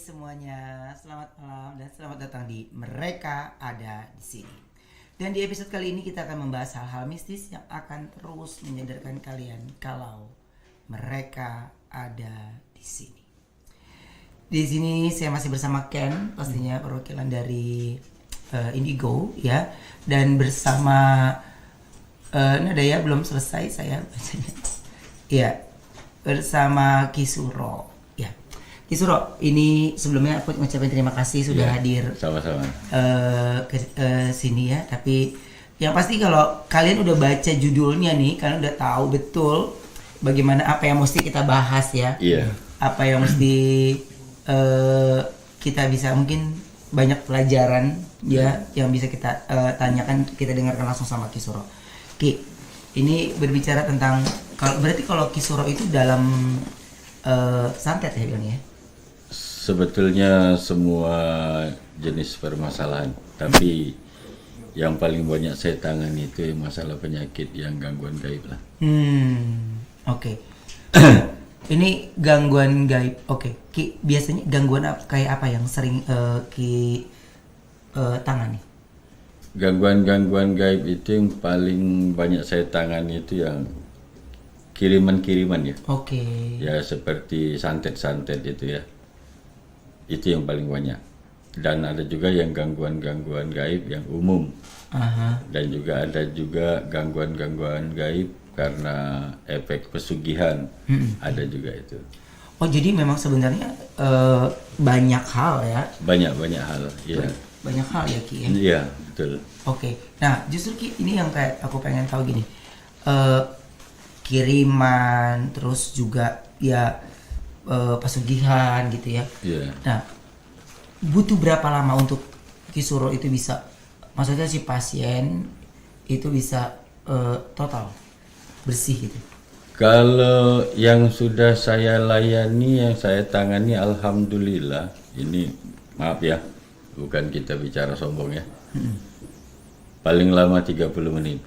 semuanya, selamat malam dan selamat datang di Mereka Ada di Sini. Dan di episode kali ini kita akan membahas hal-hal mistis yang akan terus menyadarkan kalian kalau mereka ada di sini. Di sini saya masih bersama Ken, pastinya perwakilan dari Indigo ya, dan bersama Nadaya belum selesai saya bacanya. Ya, bersama Kisuro. Ya, Kisuro, ini sebelumnya aku ngucapin terima kasih sudah hadir. Sama-sama. Ke sini ya. Tapi yang pasti kalau kalian udah baca judulnya nih, kalian udah tahu betul bagaimana apa yang mesti kita bahas ya. Iya. Apa yang mesti kita bisa mungkin banyak pelajaran ya yang bisa kita tanyakan, kita dengarkan langsung sama Kisuro. Ki, ini berbicara tentang kalau Kisuro itu dalam santet ya bilangnya. Sebetulnya semua jenis permasalahan, tapi yang paling banyak saya tangani itu masalah penyakit yang gangguan gaib lah. Oke. Ini gangguan gaib. Oke. Ki, biasanya gangguan kayak apa yang sering Ki tangani? Gangguan-gangguan gaib itu yang paling banyak saya tangani itu yang kiriman-kiriman ya. Oke. Ya seperti santet-santet itu ya. Itu yang paling banyak. Dan ada juga yang gangguan-gangguan gaib yang umum. Dan juga ada juga gangguan-gangguan gaib karena efek pesugihan. Ada juga itu. Oh, jadi memang sebenarnya banyak hal ya. Banyak hal, ya. Banyak hal ya Ki ya. Iya, betul. Oke. Nah, justru Ki ini yang kayak aku pengen tahu gini. Kiriman terus juga ya pesugihan gitu ya. Iya. Nah, butuh berapa lama untuk Kisuro itu bisa, maksudnya si pasien itu bisa total bersih gitu? Kalau yang sudah saya layani, yang saya tangani, alhamdulillah, ini maaf ya, bukan kita bicara sombong ya. Paling lama 30 menit.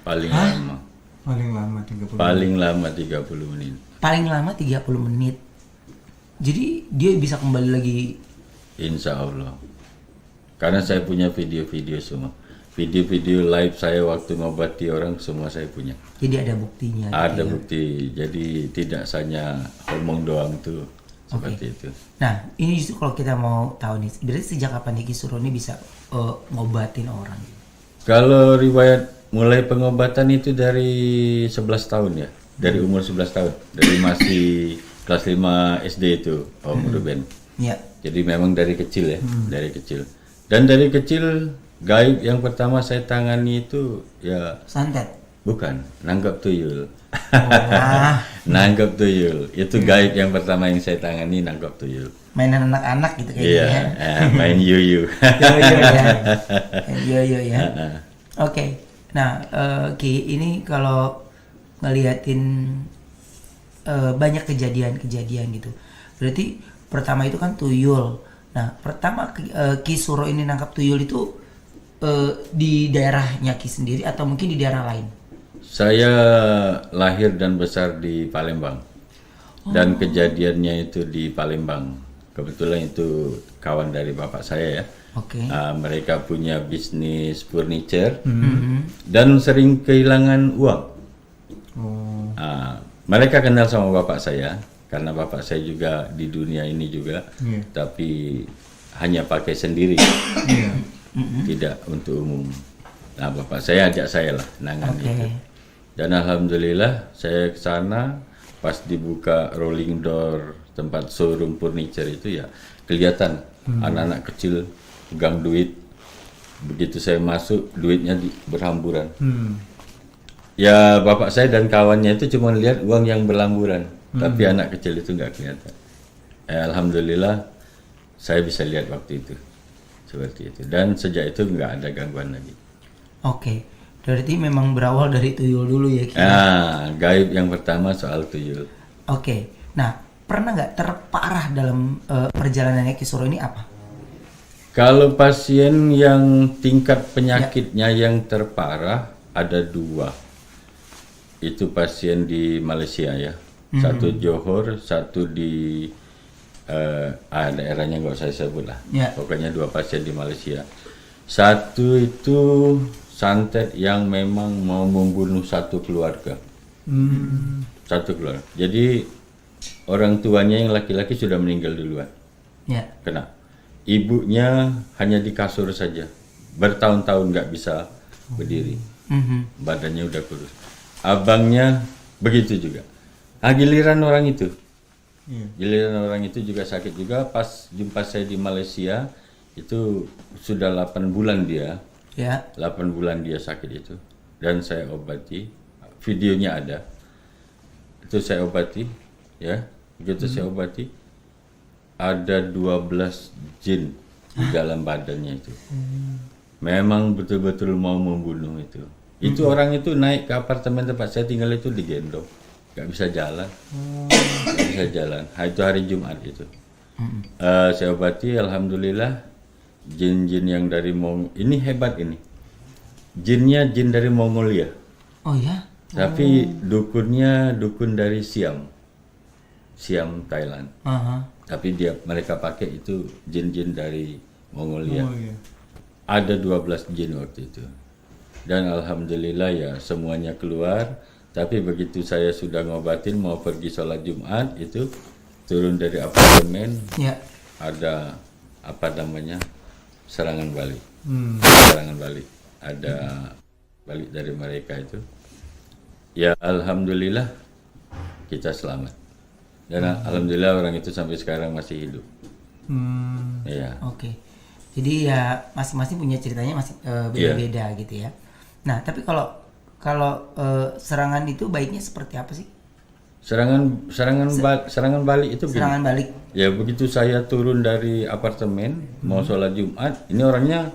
Paling lama. Paling lama 30 menit. Paling lama 30 menit. Jadi dia bisa kembali lagi? Insya Allah. Karena saya punya video-video semua. Video-video live saya waktu ngobati orang semua saya punya. Jadi ada buktinya? Ada gitu bukti. Jadi tidak hanya omong doang tuh. Seperti itu. Nah, ini justru kalau kita mau tahu nih, berarti sejak kapan nih Kisuro ini bisa ngobatin orang? Kalau riwayat mulai pengobatan itu dari 11 tahun ya. Dari umur 11 tahun. Dari masih kelas 5 SD itu, Om Ruben. Ya. Jadi memang dari kecil ya, dari kecil. Dan dari kecil gaib yang pertama saya tangani itu ya Santet? bukan, nanggap tuyul. Wah. Nanggap tuyul. Itu gaib yang pertama yang saya tangani, nanggap tuyul. Mainan anak-anak gitu kayaknya Iya, ya. main yuyu. Yo-yo ya. Yo-yo ya. Oke. Nah, Ki, ini kalau ngeliatin banyak kejadian-kejadian gitu. Berarti pertama itu kan tuyul. Nah, pertama Kisuro ini nangkap tuyul itu di daerahnya Ki sendiri atau mungkin di daerah lain? Saya lahir dan besar di Palembang. Dan kejadiannya itu di Palembang. Kebetulan itu kawan dari bapak saya ya. Oke. Mereka punya bisnis furniture dan sering kehilangan uang. Mereka kenal sama bapak saya karena bapak saya juga di dunia ini juga, tapi hanya pakai sendiri, tidak untuk umum. Nah, bapak saya ajak saya lah nangan itu. Dan alhamdulillah saya ke sana pas dibuka rolling door tempat showroom furniture itu ya kelihatan anak-anak kecil pegang duit. Begitu saya masuk duitnya berhamburan. Ya bapak saya dan kawannya itu cuma lihat uang yang berhamburan, tapi anak kecil itu nggak kelihatan. Alhamdulillah saya bisa lihat waktu itu seperti itu. Dan sejak itu nggak ada gangguan lagi. Oke, berarti memang berawal dari tuyul dulu ya Ki? Gaib yang pertama soal tuyul. Oke, nah pernah nggak terparah dalam perjalanannya Kisuro ini apa? Kalau pasien yang tingkat penyakitnya yang terparah ada 2. Itu pasien di Malaysia ya. Satu Johor, satu di daerahnya nggak usah sebut lah. Ya. Pokoknya 2 pasien di Malaysia. Satu itu santet yang memang mau membunuh satu keluarga. Satu keluarga. Jadi orang tuanya yang laki-laki sudah meninggal duluan. Ya. Kena. Ibunya hanya di kasur saja. Bertahun-tahun nggak bisa berdiri. Badannya udah kurus. Abangnya begitu juga. Giliran orang itu. Giliran orang itu juga sakit juga. Pas jumpa saya di Malaysia, itu sudah 8 bulan dia. Ya. 8 bulan dia sakit itu. Dan saya obati. Videonya ada. Itu saya obati. Ya. Begitu saya obati, ada 12 jin di dalam badannya itu. Memang betul-betul mau membunuh itu. Itu orang itu naik ke apartemen tempat saya tinggal itu digendong. Gak bisa jalan. Gak bisa jalan. Itu hari Jumat itu. Saya obati, alhamdulillah. Jin-jin yang dari ini hebat ini. Jinnya jin dari Mongolia. Oh ya? Tapi dukunnya dukun dari Siam Thailand. Tapi mereka pakai itu jin-jin dari Mongolia. Ada 12 jin waktu itu. Dan alhamdulillah ya semuanya keluar. Tapi begitu saya sudah ngobatin mau pergi sholat Jumat itu turun dari apartemen. Ya. Ada serangan balik. Serangan balik. Ada balik dari mereka itu. Ya alhamdulillah kita selamat. Dan alhamdulillah orang itu sampai sekarang masih hidup. Iya. Oke. Jadi ya masing-masing punya ceritanya masih beda-beda gitu ya. Nah, tapi kalau serangan itu baiknya seperti apa sih? Serangan balik itu begini. Serangan balik. Ya begitu saya turun dari apartemen mau sholat Jumat, ini orangnya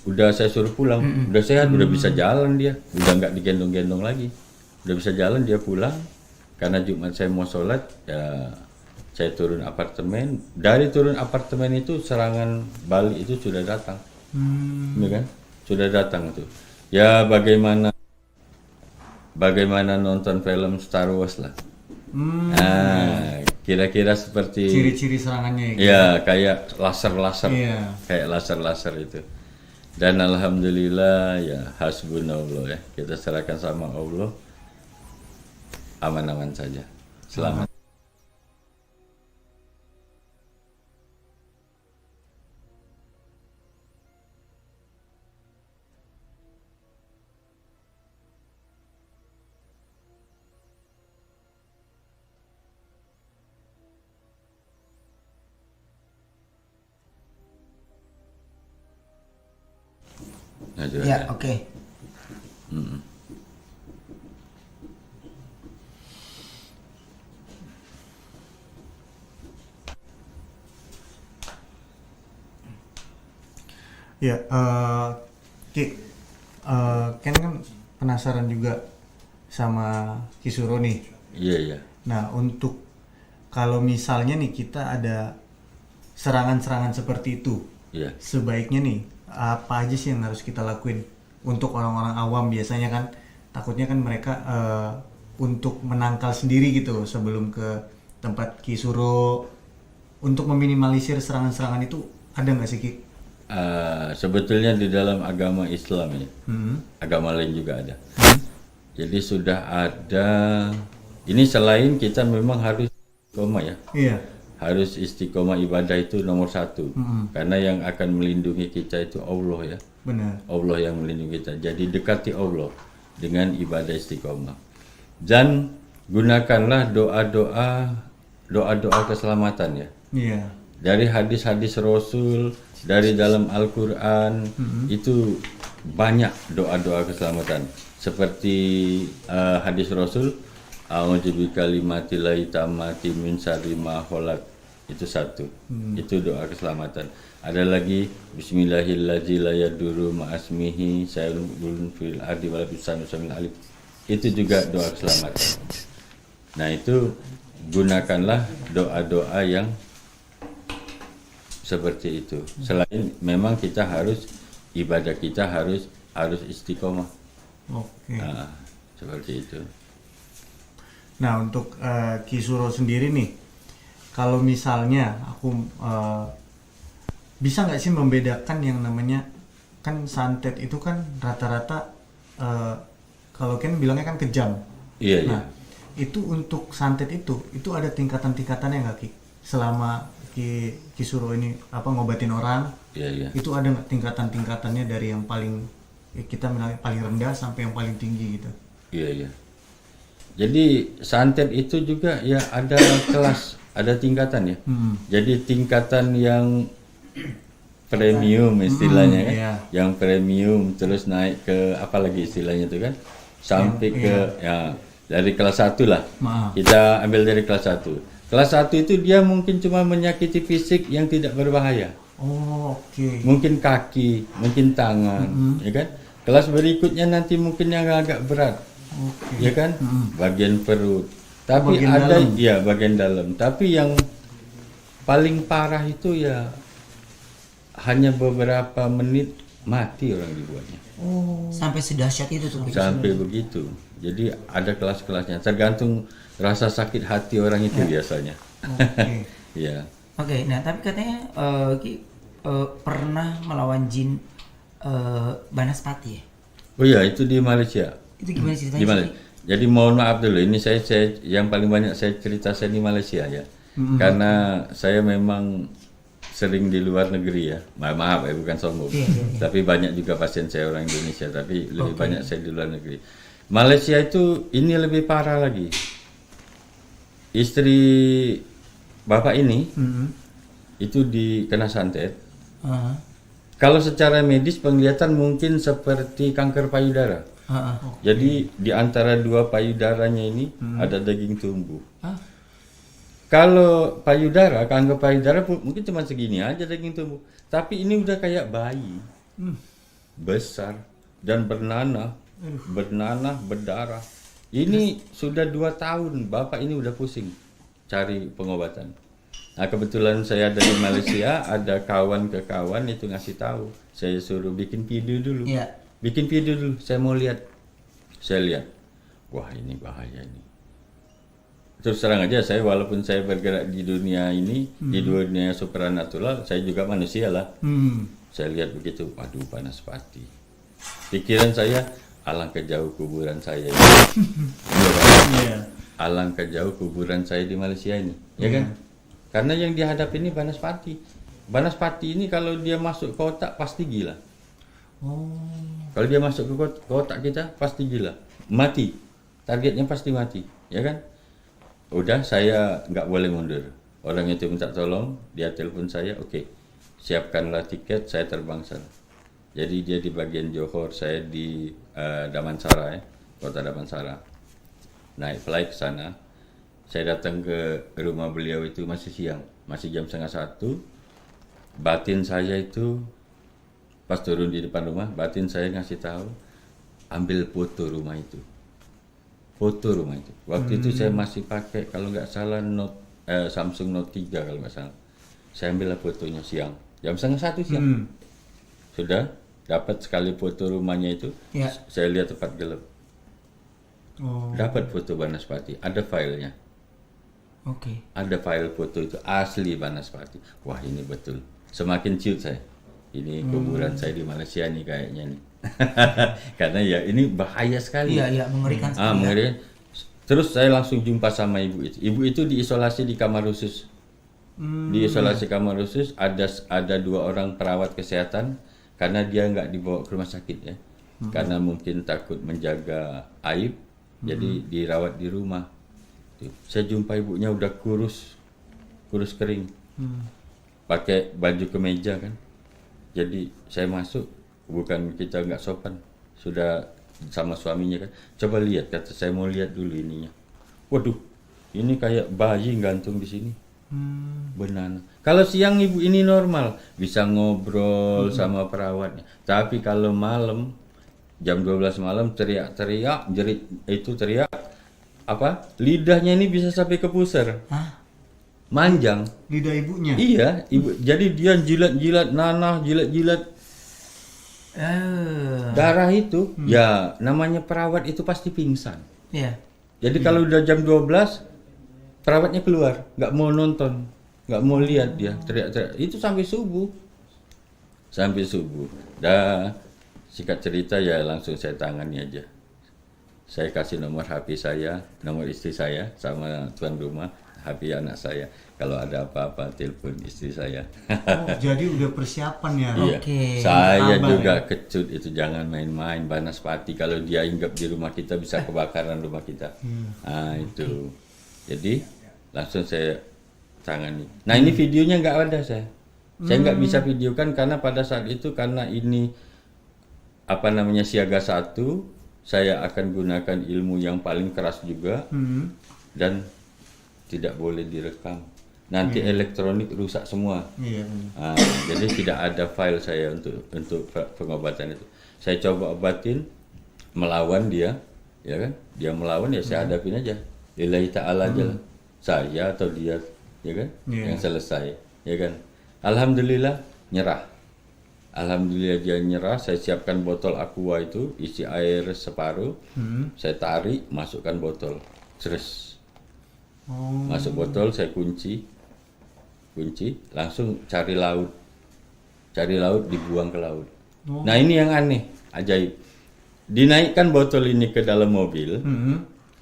udah saya suruh pulang, udah sehat, udah bisa jalan dia, udah nggak digendong-gendong lagi, udah bisa jalan dia pulang. Karena Jumat saya mau sholat, ya saya turun apartemen. Dari turun apartemen itu serangan balik itu sudah datang, ya kan? Sudah datang itu. Ya bagaimana nonton film Star Wars lah. Kira-kira seperti ciri-ciri serangannya. Ya kayak laser-laser, Iya. kayak laser-laser itu. Dan alhamdulillah ya hasbunallah ya kita serahkan sama Allah. Aman-aman saja. Selamat. Nah, Ya, oke. Ya, Ki, Ken kan penasaran juga sama Kisuro nih. Iya, iya. Nah, untuk kalau misalnya nih kita ada serangan-serangan seperti itu, Iya. sebaiknya nih apa aja sih yang harus kita lakuin? Untuk orang-orang awam biasanya kan takutnya kan mereka untuk menangkal sendiri gitu sebelum ke tempat Kisuro, untuk meminimalisir serangan-serangan itu ada nggak sih, Ki? Sebetulnya di dalam agama Islam ya, agama lain juga ada. Jadi sudah ada. Ini selain kita memang harus istiqomah ya. Iya. Harus istiqomah ibadah itu nomor 1. Karena yang akan melindungi kita itu Allah ya. Benar. Allah yang melindungi kita. Jadi dekati Allah dengan ibadah istiqomah. Dan gunakanlah doa-doa keselamatan ya. Iya. Dari hadis-hadis Rasul, dari dalam Al-Quran, itu banyak doa-doa keselamatan. Seperti hadis Rasul, A'udzu bikalimatillahi tammati min syarri ma khalaq. Itu satu. Itu doa keselamatan. Ada lagi Bismillahirrahmanirrahim la yadurru ma'asmihi syai'un fil ardi wala fis samil alif. Itu juga doa keselamatan. Nah, itu gunakanlah doa-doa yang seperti itu. Selain memang kita harus ibadah kita harus istiqomah. Oke. Nah, seperti itu. Nah, untuk Kisuro sendiri nih, kalau misalnya aku bisa nggak sih membedakan yang namanya kan santet itu kan rata-rata kalau kan bilangnya kan kejam. Iya, Nah, itu untuk santet itu ada tingkatan-tingkatannya nggak Ki? Selama Ki Suro ini ngobatin orang, iya. itu ada nggak tingkatan-tingkatannya dari yang paling kita bilangnya paling rendah sampai yang paling tinggi gitu? Iya. Jadi santet itu juga ya ada kelas, ada tingkatan ya. Jadi tingkatan yang premium istilahnya kan, iya. yang premium terus naik ke apa lagi istilahnya itu kan, sampai ke ya dari kelas 1 lah. Kita ambil dari kelas 1. Kelas 1 itu dia mungkin cuma menyakiti fisik yang tidak berbahaya. Oh, oke. Mungkin kaki, mungkin tangan, ya kan? Kelas berikutnya nanti mungkin yang agak berat, ya kan? Bagian perut. Tapi Bagian ada dalam. ya bagian dalam. Tapi yang paling parah itu ya hanya beberapa menit mati orang dibuatnya. Sampai sedahsyat itu tuh. Sampai begitu. Jadi ada kelas-kelasnya. Tergantung rasa sakit hati orang itu biasanya. Oke. Iya. Oke, nah tapi katanya Ki pernah melawan jin Banaspati ya? Oh iya, itu di Malaysia. Itu gimana ceritanya? Di Malaysia. Jadi mohon maaf dulu, ini saya yang paling banyak saya cerita saya di Malaysia ya. Karena saya memang sering di luar negeri ya. Maaf ya, bukan sombong. Tapi banyak juga pasien saya orang Indonesia, tapi lebih banyak saya di luar negeri. Malaysia itu ini lebih parah lagi. Istri bapak ini itu dikena santet. Kalau secara medis penglihatan mungkin seperti kanker payudara. Jadi di antara dua payudaranya ini ada daging tumbuh. Kalau payudara, kanker payudara mungkin cuma segini aja daging tumbuh. Tapi ini udah kayak bayi. Besar dan bernanah, berdarah. Ini sudah 2 tahun, bapak ini udah pusing cari pengobatan. Nah kebetulan saya dari Malaysia, ada kawan ke kawan itu ngasih tahu. Saya suruh bikin video dulu. Bikin video dulu, saya mau lihat. Saya lihat, wah ini bahaya ini. Terus terang aja saya walaupun saya bergerak di dunia ini, di dunia supranatural, saya juga manusia lah. Saya lihat begitu, waduh Banaspati. Pikiran saya, alangkah jauh kuburan saya ini. Alangkah jauh kuburan saya di Malaysia ini, ya kan? Karena yang dihadapi ini Banaspati. Banaspati ini kalau dia masuk ke otak pasti gila. Kalau dia masuk ke otak kita pasti gila, mati. Targetnya pasti mati, ya kan? Udah saya nggak boleh mundur. Orang itu minta tolong, dia telepon saya, oke, siapkanlah tiket, saya terbang sana. Jadi dia di bagian Johor, saya di Damansara ya, kota Damansara. Naik flight ke sana. Saya datang ke rumah beliau itu masih siang, masih jam 12:30. Batin saya itu pas turun di depan rumah, batin saya ngasih tahu, ambil foto rumah itu. Foto rumah itu. Waktu itu saya masih pakai kalau nggak salah Samsung Note 3 kalau nggak salah. Saya ambil fotonya siang, jam 12:30 siang. Sudah dapat sekali foto rumahnya itu. Saya lihat tempat gelap. Dapat foto Banaspati, ada filenya. Ada file foto itu asli Banaspati. Wah ini betul. Semakin ciut saya. Ini kuburan saya di Malaysia nih kayaknya nih. Karena ya ini bahaya sekali. Iya, mengerikan sekali. Mengerikan. Terus saya langsung jumpa sama ibu itu. Ibu itu diisolasi di kamar khusus. Di isolasi kamar khusus ada 2 orang perawat kesehatan karena dia nggak dibawa ke rumah sakit ya. Karena mungkin takut menjaga aib, jadi dirawat di rumah. Saya jumpa ibunya udah kurus kering, pakai baju kemeja kan. Jadi saya masuk, bukan kita nggak sopan, sudah sama suaminya kan. Coba lihat, kata saya mau lihat dulu ininya. Waduh, ini kayak bayi gantung di sini. Benar. Kalau siang ibu ini normal, bisa ngobrol sama perawatnya. Tapi kalau malam, jam 12 malam teriak-teriak, jerit itu teriak. Lidahnya ini bisa sampai ke pusar. Manjang. Lidah ibunya? Iya, ibu. Jadi dia jilat-jilat nanah, jilat-jilat darah itu. Ya, namanya perawat itu pasti pingsan. Jadi kalau udah jam 12, perawatnya keluar, nggak mau nonton, nggak mau lihat dia teriak-teriak. Itu sampai subuh. Dah singkat cerita ya langsung saya tangani aja. Saya kasih nomor HP saya, nomor istri saya sama tuan rumah, HP anak saya. Kalau ada apa-apa telepon istri saya. Oh, jadi udah persiapan ya. Iya. Oke. Saya Sabar, juga kecut itu, jangan main-main. Banaspati kalau dia hinggap di rumah kita bisa kebakaran rumah kita. Nah itu. Jadi langsung saya tangani. Nah ini videonya nggak ada saya. Saya nggak bisa videokan karena pada saat itu karena ini apa namanya siaga 1, saya akan gunakan ilmu yang paling keras juga dan tidak boleh direkam. Nanti elektronik rusak semua. Iya. Nah, jadi tidak ada file saya untuk pengobatan itu. Saya coba obatin, melawan dia, ya kan? Dia melawan ya saya hadapin aja. Lillahi ta'ala aja lah. Saya atau dia, ya kan? Yang selesai, ya kan? Alhamdulillah nyerah. Alhamdulillah dia nyerah. Saya siapkan botol aqua itu, isi air separuh. Saya tarik, masukkan botol. Terus masuk botol, saya kunci, langsung cari laut, dibuang ke laut. Nah ini yang aneh, ajaib. Dinaikkan botol ini ke dalam mobil,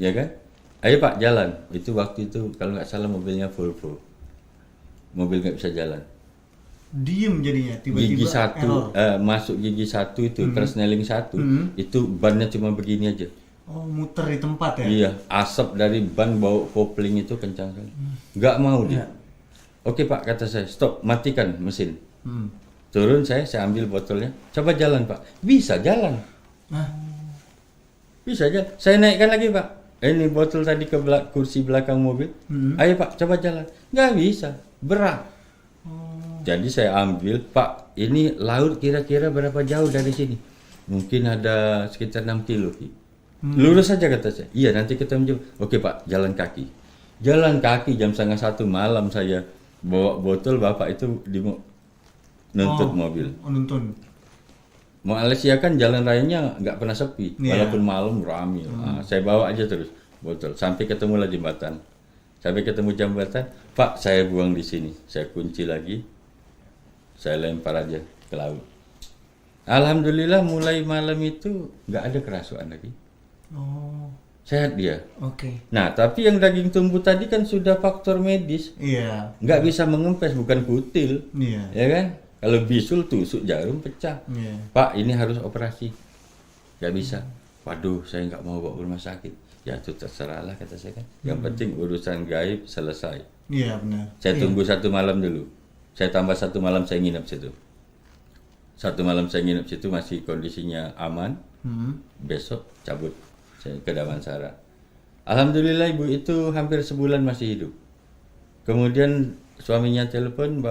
ya kan? Ayo Pak jalan. Itu waktu itu kalau nggak salah mobilnya Volvo, mobil nggak bisa jalan. Diem jadinya tiba-tiba Gigi satu, masuk gigi satu itu, persneling satu, itu bannya cuma begini aja. Oh, muter di tempat ya? Iya, asap dari ban bau kopling itu kencang sekali. Nggak mau dia. Oke Pak, kata saya, stop, matikan mesin. Turun saya ambil botolnya, coba jalan Pak. Bisa jalan. Bisa jalan. Saya naikkan lagi Pak. Ini botol tadi ke kursi belakang mobil. Ayo Pak, coba jalan. Nggak bisa, berat. Jadi saya ambil, Pak, ini laut kira-kira berapa jauh dari sini? Mungkin ada sekitar 6 kilo. Lurus saja kata saya. Iya, nanti kita menjauh. Oke Pak, jalan kaki. Jalan kaki jam 1:30 malam saya bawa botol, bapak itu nuntut mobil. Oh, nuntun. Malaysia kan jalan rayanya nggak pernah sepi, walaupun malam ramai. Nah, saya bawa aja terus botol sampai ketemulah jembatan. Sampai ketemu jembatan, Pak saya buang di sini, saya kunci lagi, saya lempar aja ke laut. Alhamdulillah mulai malam itu nggak ada kerasuan lagi. Oh, Sehat dia. Oke. Nah tapi yang daging tumbuh tadi kan sudah faktor medis, iya. nggak bisa mengempes, bukan kutil, Iya. ya kan? Kalau bisul tusuk jarum pecah. Iya. Pak ini harus operasi, nggak bisa. Waduh saya nggak mau bawa ke rumah sakit. Ya itu terserahlah kata saya kan. Yang penting urusan gaib selesai. Iya benar. Saya tunggu 1 malam dulu. Saya tambah 1 malam saya nginep situ. 1 malam saya nginep situ masih kondisinya aman. Besok cabut saya ke Damansara. Alhamdulillah ibu itu hampir sebulan masih hidup. Kemudian suaminya telepon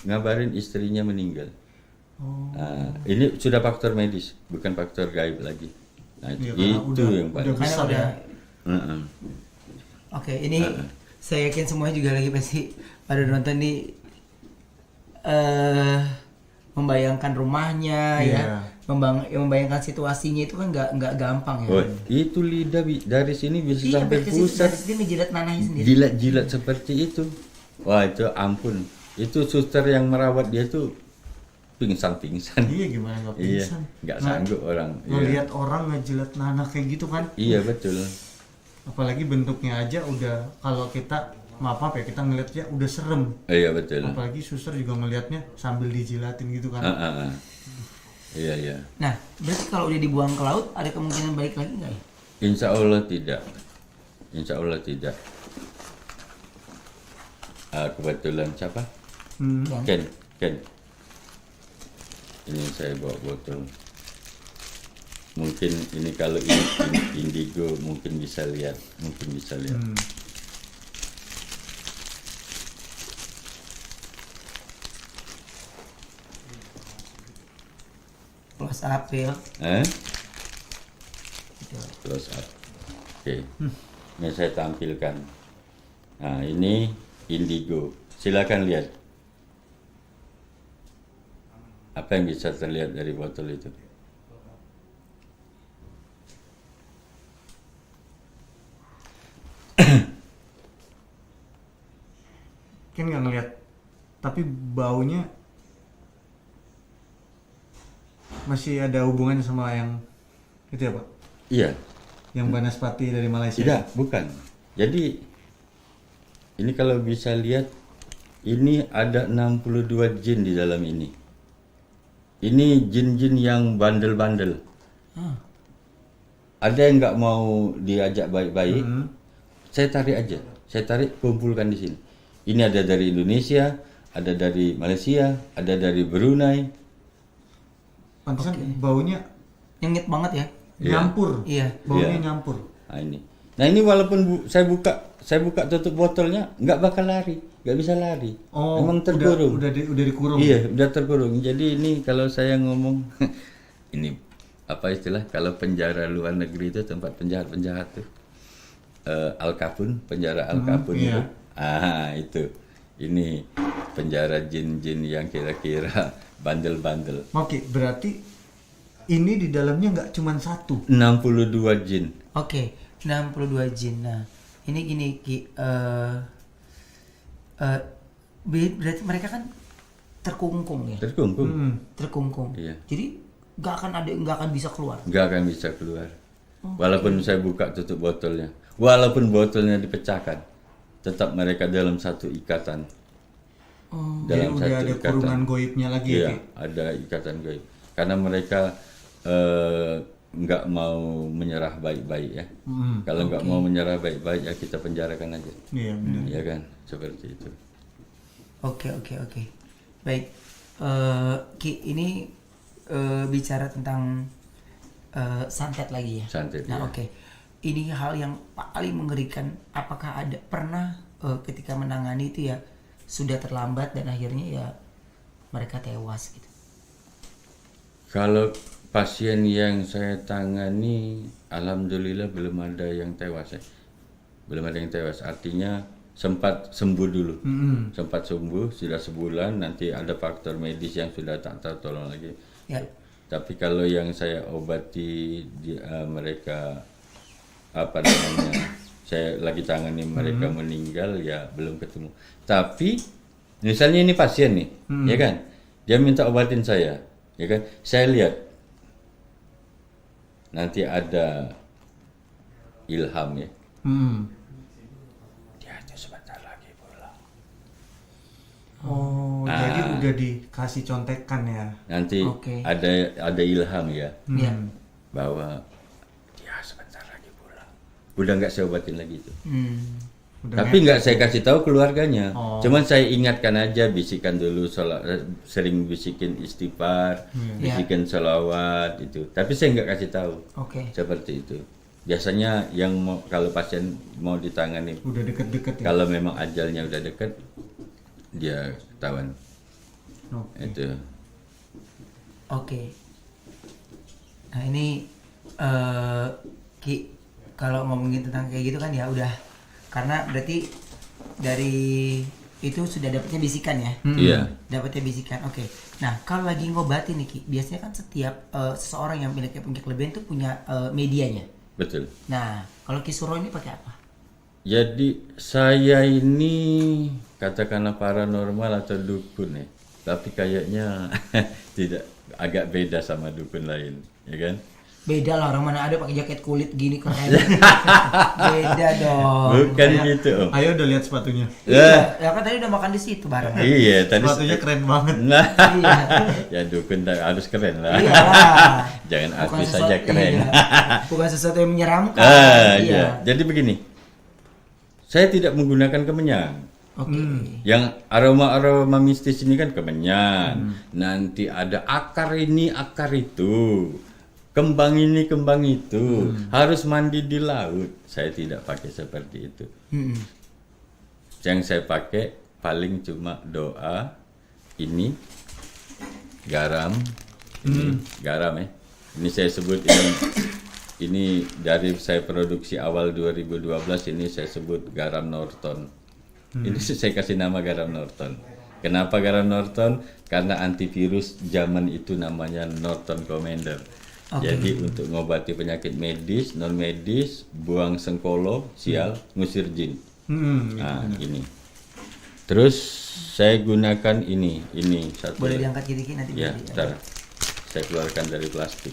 ngabarin istrinya meninggal. Nah, ini sudah faktor medis, bukan faktor gaib lagi. Nah, Iya, itu yang paling. udah besar ya. Oke, ini saya yakin semuanya juga lagi pasti pada nonton nih membayangkan rumahnya ya, membayangkan situasinya itu kan nggak gampang ya. Oh, itu lidah dari sini bisa Iya, sampai berarti pusat. dia menjilat nanahnya sendiri. Jilat-jilat seperti itu. Wah itu ampun. Itu suster yang merawat dia tuh pingsan-pingsan. Iya gimana nggak Iya, pingsan? nggak sanggup orang. Iya. Ngelihat orang ngejilat nanah kayak gitu kan? Iya betul. Apalagi bentuknya aja udah, kalau kita maaf ya kita ngelihatnya udah serem. Iya betul. Apalagi suster juga ngelihatnya sambil dijilatin gitu kan? Iya iya. Nah, berarti kalau udah dibuang ke laut ada kemungkinan balik lagi nggak ya? Insya Allah tidak. Insya Allah tidak. Kebetulan siapa? Ken. Ini saya bawa botol. Mungkin ini kalau ini indigo mungkin bisa lihat. Plus apel. Close up. Oke. Ini saya tampilkan. Nah, ini indigo. Silakan lihat. Apa yang bisa terlihat dari botol itu? kan nggak ngelihat, tapi baunya masih ada hubungannya sama yang itu ya Pak? Iya. Yang Banaspati dari Malaysia? Tidak, bukan. Jadi ini kalau bisa lihat, ini ada 62 jin di dalam ini. Ini jin-jin yang bandel-bandel. Ada yang nggak mau diajak baik-baik, saya tarik aja. Saya tarik, kumpulkan di sini. Ini ada dari Indonesia, ada dari Malaysia, ada dari Brunei. Pantesan baunya Nyengit banget ya. Iya. nyampur. Iya. Baunya Iya. nyampur. Nah ini walaupun saya buka tutup botolnya, nggak bakal lari, nggak bisa lari. Oh, Memang terkurung. Udah dikurung. Iya, udah terkurung. Jadi ini kalau saya ngomong, ini apa istilah? Kalau penjara luar negeri itu tempat penjahat-penjahat tuh. Al Capone, penjara Al Capone iya. itu. Itu. Ini penjara jin-jin yang kira-kira bandel-bandel. Oke, berarti ini di dalamnya nggak cuma satu. 62 jin. Oke, 62 jin. Nah, ini gini Ki, berarti mereka kan terkungkung ya. Terkungkung. Terkungkung. Iya. Jadi nggak akan bisa keluar. Nggak akan bisa keluar. Walaupun saya buka tutup botolnya. Walaupun botolnya dipecahkan. Tetap mereka dalam satu ikatan. Jadi udah ada kurungan goibnya lagi ya, Iya, Ki? ada ikatan gaib. Karena mereka nggak mau menyerah baik-baik ya. Kalau nggak mau menyerah baik-baik ya kita penjarakan aja. Iya, benar. Ya kan, seperti itu. Oke. Baik. Ki, ini bicara tentang santet lagi ya. Santet, Nah, iya. oke. Ini hal yang paling mengerikan. Apakah ada pernah ketika menangani itu ya sudah terlambat dan akhirnya ya mereka tewas gitu? Kalau pasien yang saya tangani, alhamdulillah belum ada yang tewas ya. Belum ada yang tewas. Artinya sempat sembuh dulu. Sempat sembuh, sudah sebulan, nanti ada faktor medis yang sudah tak tertolong lagi. Ya. Tapi kalau yang saya obati mereka apa namanya, saya lagi tangani mereka meninggal ya belum ketemu. Tapi misalnya ini pasien nih, ya kan, dia minta obatin saya, ya kan, saya lihat nanti ada ilham ya. Dia itu sebentar lagi pulang. Oh, jadi udah dikasih contekan ya. Nanti Oke. ada ilham ya, Iya. bahwa dia sebentar lagi pulang. Udah nggak saya obatin lagi itu. Udah Tapi nggak saya kasih tahu keluarganya. Oh. Cuman saya ingatkan aja, bisikan dulu sering bisikin istighfar, bisikin sholawat itu. Tapi saya nggak kasih tahu. Oke. Seperti itu. Biasanya yang kalau pasien mau ditangani, udah deket-deket ya. kalau memang ajalnya udah dekat, dia ketahuan. Oke. Itu. Oke. Nah ini Ki, kalau ngomongin tentang kayak gitu kan ya udah, karena berarti dari itu sudah dapatnya bisikan ya. Iya. Dapatnya bisikan. Oke. Nah kalau lagi ngobatin nih Ki, biasanya kan setiap seseorang yang memiliki penyakit kelebihan itu punya medianya. Betul. Nah kalau Ki Suro ini pakai apa? Jadi saya ini katakanlah paranormal atau dukun ya, tapi kayaknya tidak, agak beda sama dukun lain, ya kan? Beda lah, orang mana ada pakai jaket kulit gini keren. Beda dong. Bukan gitu Om. Ayo udah lihat sepatunya. Iya, ya kan tadi udah makan di situ bareng. Iya, tadi Sepatunya keren banget. Nah, Iya. ya dukun harus keren lah. Iya lah. Jangan Bukan artis sesuatu- saja keren. iya. Bukan sesuatu yang menyeramkan. Iya. Jadi begini, saya tidak menggunakan kemenyan. Oke. Yang aroma-aroma mistis ini kan kemenyan. Nanti ada akar ini, akar itu. Kembang ini, kembang itu. Harus mandi di laut. Saya tidak pakai seperti itu. Yang saya pakai paling cuma doa, ini garam, ini garam ya. Ini saya sebut ini dari saya produksi awal 2012, ini saya sebut garam Norton. Ini saya kasih nama garam Norton. Kenapa garam Norton? Karena antivirus zaman itu namanya Norton Commander. Jadi untuk ngobati penyakit medis, non medis, buang sengkolo, sial, ngusir jin. Nah, ini. Terus saya gunakan ini satu. Boleh diangkat dikit nanti. Ya, biar bentar. Saya keluarkan dari plastik.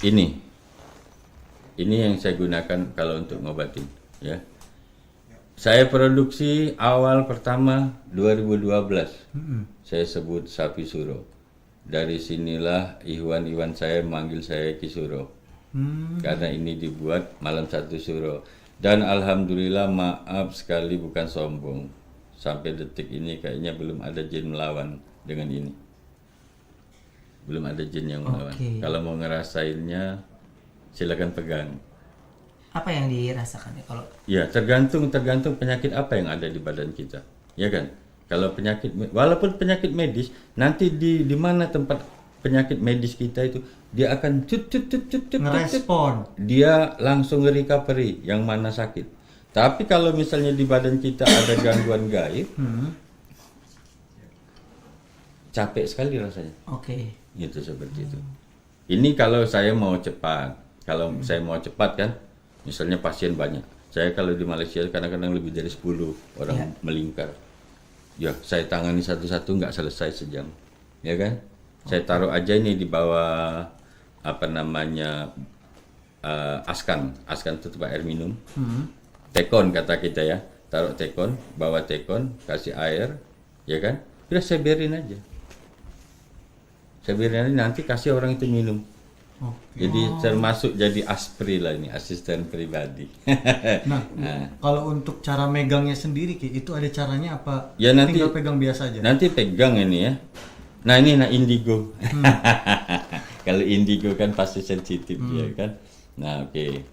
Ini yang saya gunakan kalau untuk ngobatin, ya. Saya produksi awal pertama 2012. Saya sebut sapi suro. Dari sinilah Iwan saya manggil saya Ki Suro. Karena ini dibuat malam satu suro. Dan alhamdulillah, maaf sekali bukan sombong, sampai detik ini kayaknya belum ada jin melawan dengan ini. Belum ada jin yang melawan. Kalau mau ngerasainnya silakan pegang. Apa yang dirasakan ya kalau? Ya, tergantung penyakit apa yang ada di badan kita, ya kan? Kalau penyakit, walaupun penyakit medis, nanti di mana tempat penyakit medis kita itu, dia akan ngerespon. Dia langsung recovery yang mana sakit. Tapi kalau misalnya di badan kita ada gangguan gaib, capek sekali rasanya. Oke. Gitu, seperti itu. Ini kalau saya mau cepat. Kalau saya mau cepat kan, misalnya pasien banyak. Saya kalau di Malaysia kadang-kadang lebih dari 10 orang melingkar. Ya, saya tangani satu-satu nggak selesai sejam. Ya kan? Saya taruh aja ini di bawah askan tutup air minum. Tekon kata kita ya. Taruh tekon, bawa tekon, kasih air, ya kan? Udah saya biarin aja. Saya biarin aja, nanti kasih orang itu minum. Jadi termasuk jadi aspri lah ini, asisten pribadi. Nah, kalau untuk cara megangnya sendiri Ki, itu ada caranya apa? Ya, nanti tinggal pegang biasa aja. Nanti pegang ini ya. Nah ini indigo. Kalau indigo kan pasti sensitif ya kan. Nah oke.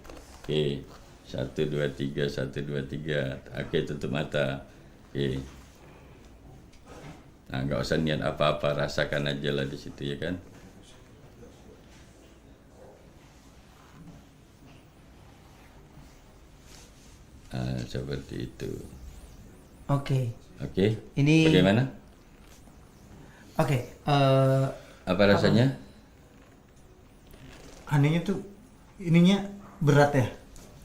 1 2 3 1 2 3. Oke, tutup mata. Oke. Nah nggak usah niat apa-apa, rasakan aja lah di situ ya kan. Seperti itu. Oke. Ini bagaimana? Apa rasanya? Anehnya tuh ininya berat ya.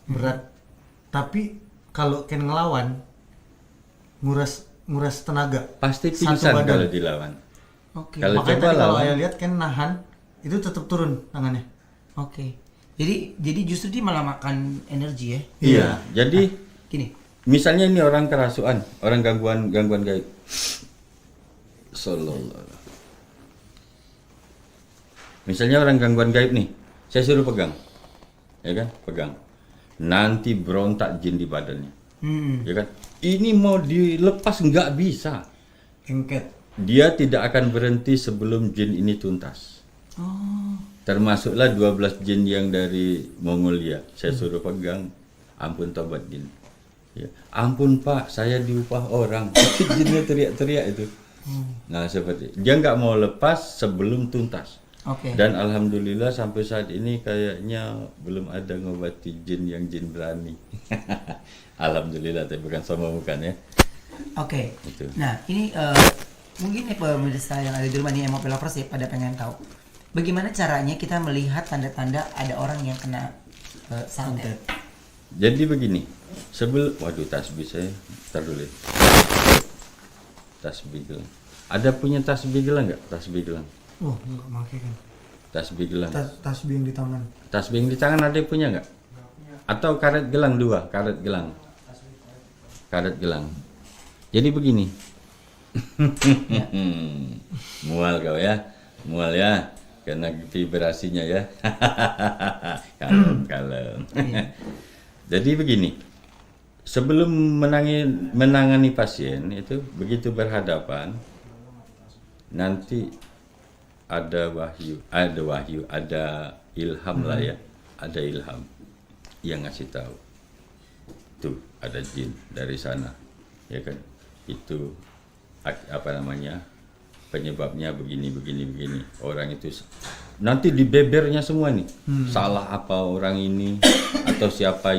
Berat. Tapi kalau Ken ngelawan nguras tenaga. Pasti pingsan kalau dilawan. Kalau makanya coba kalau lawan, saya lihat Ken nahan itu tetap turun tangannya. Jadi justru dia malah makan energi ya. Iya. Jadi Gini. misalnya ini orang kerasukan, orang gangguan gaib. Sallallahu. Misalnya orang gangguan gaib nih, saya suruh pegang, ya kan, pegang. Nanti berontak jin di badannya, ya kan. Ini mau dilepas nggak bisa. Engket. Dia tidak akan berhenti sebelum jin ini tuntas. Termasuklah 12 jin yang dari Mongolia, saya suruh pegang. Ampun tobat jin. Ya. Ampun Pak, saya diupah orang. Jinnya teriak-teriak itu. Nah seperti dia nggak mau lepas sebelum tuntas. Dan alhamdulillah sampai saat ini kayaknya belum ada ngobati jin yang jin berani. Alhamdulillah, tapi bukan sama bukan ya. Gitu. Nah ini mungkin pemirsa yang ada di rumah nih, Emope Lovers ya, pada pengen tahu bagaimana caranya kita melihat tanda-tanda ada orang yang kena santet. Jadi begini, waduh tasbih saya, ntar dulu. Tasbih gelang. Ada punya tasbih gelang nggak? Tasbih gelang. Enggak pakai kan. Tasbih gelang. Tasbih yang di tangan. Tasbih yang di tangan ada punya nggak? Atau karet gelang 2, karet gelang. Karet gelang. Jadi begini. Mual kau ya. Mual ya. Karena vibrasinya ya. Kalem. Jadi begini. Sebelum menangani pasien itu begitu berhadapan, nanti ada ilham lah ya, ada ilham yang ngasih tahu. Tuh ada jin dari sana, ya kan? Itu penyebabnya begini. Orang itu nanti di bebernya semua nih, salah apa orang ini atau siapa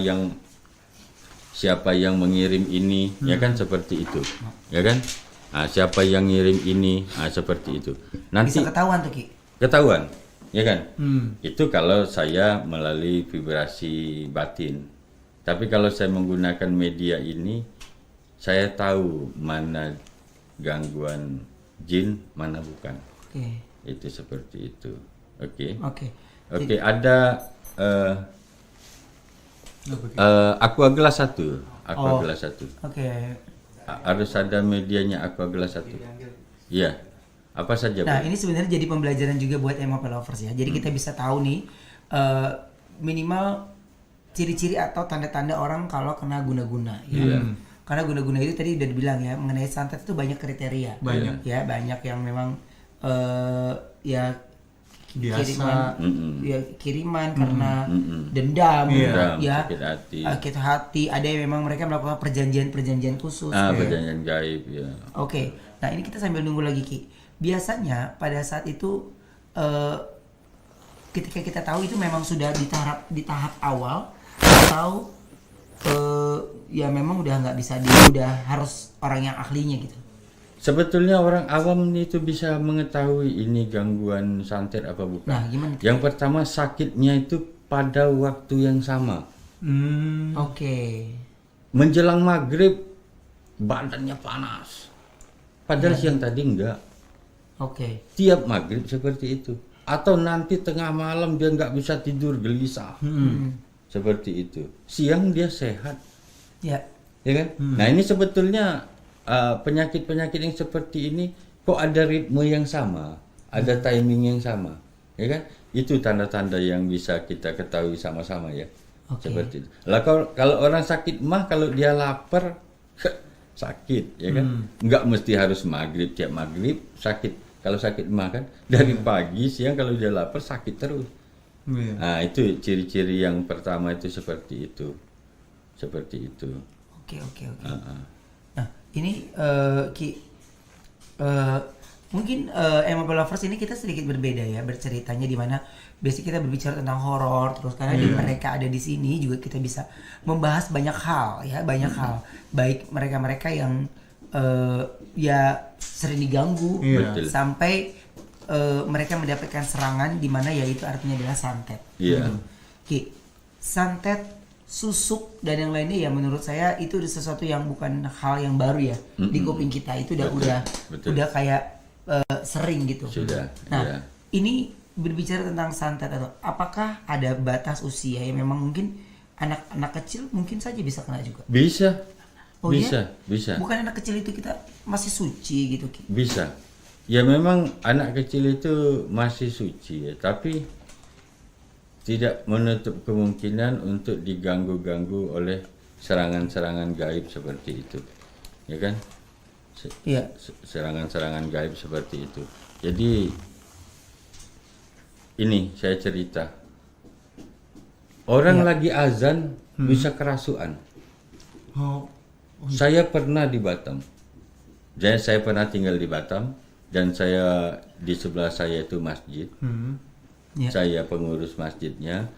yang mengirim ini, ya kan, seperti itu, ya kan? Nah, siapa yang ngirim ini, seperti itu. Nanti bisa ketahuan tuh Ki. Ketahuan, ya kan? Itu kalau saya melalui vibrasi batin, Tapi kalau saya menggunakan media ini, saya tahu mana gangguan jin, mana bukan. Oke. Itu seperti itu. Oke. Oke. Oke, ada Aqua Gelas 1. Aqua Gelas 1. Oke. Harus ada medianya Aqua Gelas 1. Iya. Apa saja, Nah, Bu? ini sebenarnya jadi pembelajaran juga buat MOP lovers ya. Jadi kita bisa tahu nih minimal ciri-ciri atau tanda-tanda orang kalau kena guna-guna ya. Iya. Karena guna-guna itu tadi udah dibilang ya, mengenai santet itu banyak kriteria. Banyak. Ya, banyak yang memang ya Biasa. kiriman karena dendam, Dendam, ya, sakit hati. sakit hati. Ada yang memang mereka melakukan perjanjian khusus. Perjanjian gaib ya. Oke, nah ini kita sambil nunggu lagi Ki. Biasanya pada saat itu ketika kita tahu itu memang sudah di tahap awal atau ya memang udah nggak bisa udah harus orang yang ahlinya gitu. Sebetulnya orang awam itu bisa mengetahui ini gangguan santet apa bukan. Nah, gimana? Yang pertama, sakitnya itu pada waktu yang sama. Oke. Menjelang maghrib badannya panas. Padahal siang tadi enggak. Oke. Tiap maghrib seperti itu. Atau nanti tengah malam dia nggak bisa tidur, gelisah. Seperti itu. Siang dia sehat. Ya. Ya kan? Nah, ini sebetulnya penyakit-penyakit yang seperti ini kok ada ritme yang sama, ada timing yang sama, ya kan? Itu tanda-tanda yang bisa kita ketahui sama-sama ya. Oke. Seperti itu. Lah kalau orang sakit mah, kalau dia lapar sakit, ya kan? Nggak mesti harus maghrib, tiap maghrib sakit. Kalau sakit mah kan dari pagi siang, kalau dia lapar sakit terus. Iya. Nah, itu ciri-ciri yang pertama itu seperti itu. Seperti itu. Oke. Ah. Nah, ini Ki, mungkin MOP lovers ini kita sedikit berbeda ya berceritanya, di mana biasanya kita berbicara tentang horor terus, karena di mereka ada di sini juga kita bisa membahas banyak hal ya, banyak hal, baik mereka yang ya sering diganggu Betul. sampai mereka mendapatkan serangan, di mana ya itu artinya adalah santet. Iya. Ki, santet, susuk dan yang lainnya ya menurut saya itu udah sesuatu yang bukan hal yang baru ya di kuping kita, itu Betul. udah kayak sering gitu. Sudah, Nah, iya. ini berbicara tentang santet, atau apakah ada batas usia yang memang mungkin anak-anak kecil mungkin saja bisa kena juga? Bisa. Oh, Bisa. Bukan anak kecil itu kita masih suci gitu Ki? Bisa. Ya memang anak kecil itu masih suci ya, tapi tidak menutup kemungkinan untuk diganggu-ganggu oleh serangan-serangan gaib seperti itu. Ya kan? Iya. Serangan-serangan gaib seperti itu. Jadi ini saya cerita. Orang lagi azan bisa kerasukan. Oh, Saya pernah di Batam. Saya pernah tinggal di Batam, dan saya di sebelah saya itu masjid. Ya. Saya pengurus masjidnya.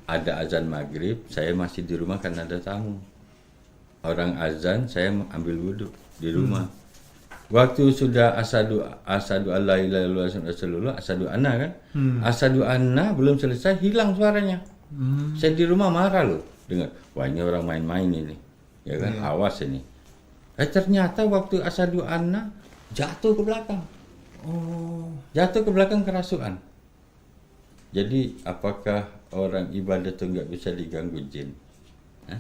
Ada azan maghrib, saya masih di rumah karena ada tamu. Orang azan, saya ambil wudhu di rumah. Waktu sudah asadu alla ilaha illallah asadu anna kan? Asadu anna belum selesai, hilang suaranya. Saya di rumah marah loh, dengar, wah ini orang main-main ini, ya kan? Awas ini. Ternyata waktu asadu anna jatuh ke belakang. Jatuh ke belakang kerasukan. Jadi apakah orang ibadah itu nggak bisa diganggu jin? Hah?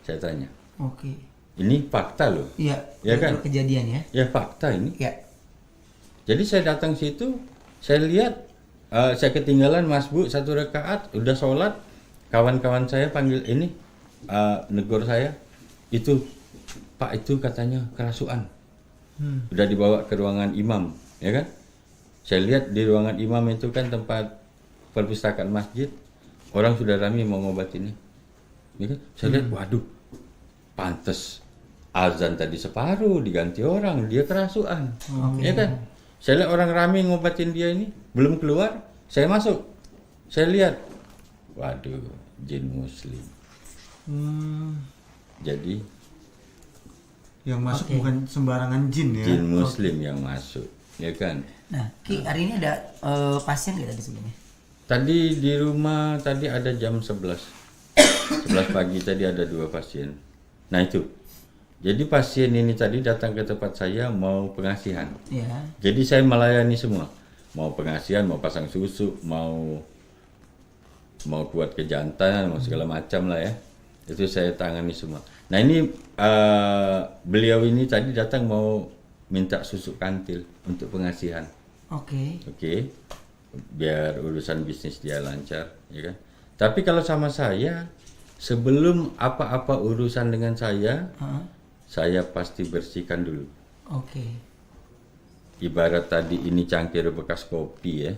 Saya tanya. Oke. Ini fakta loh. Iya. Ya kan? Betul kejadian ya. Ya fakta ini. Ya. Jadi saya datang situ, saya lihat, saya ketinggalan masbuk 1 rakaat, udah sholat, kawan-kawan saya panggil ini, negur saya, itu Pak itu katanya kerasukan. Udah dibawa ke ruangan imam, ya kan? Saya lihat di ruangan imam itu kan tempat perpustakaan masjid, orang sudah ramai mau ngobatinnya. Ya kan? Saya lihat, waduh, pantes azan tadi separuh diganti orang, dia kerasukan. Ya kan? Saya lihat orang ramai ngobatin dia ini, belum keluar, saya masuk. Saya lihat, waduh, jin muslim. Jadi yang masuk bukan sembarangan jin ya. jin muslim yang masuk, ya kan? Nah, Ki, hari ini ada pasien nggak tadi sebelumnya? Tadi di rumah tadi ada jam 11. 11 pagi tadi ada 2 pasien. Nah itu. Jadi pasien ini tadi datang ke tempat saya mau pengasihan. Ya. Jadi saya melayani semua. Mau pengasihan, mau pasang susu, mau buat kejantan, mau segala macam lah ya. Itu saya tangani semua. Nah ini beliau ini tadi datang mau minta susu kantil untuk pengasihan. Oke. Oke. Biar urusan bisnis dia lancar, ya kan. Tapi kalau sama saya, sebelum apa-apa urusan dengan saya pasti bersihkan dulu. Oke. Ibarat tadi ini cangkir bekas kopi ya,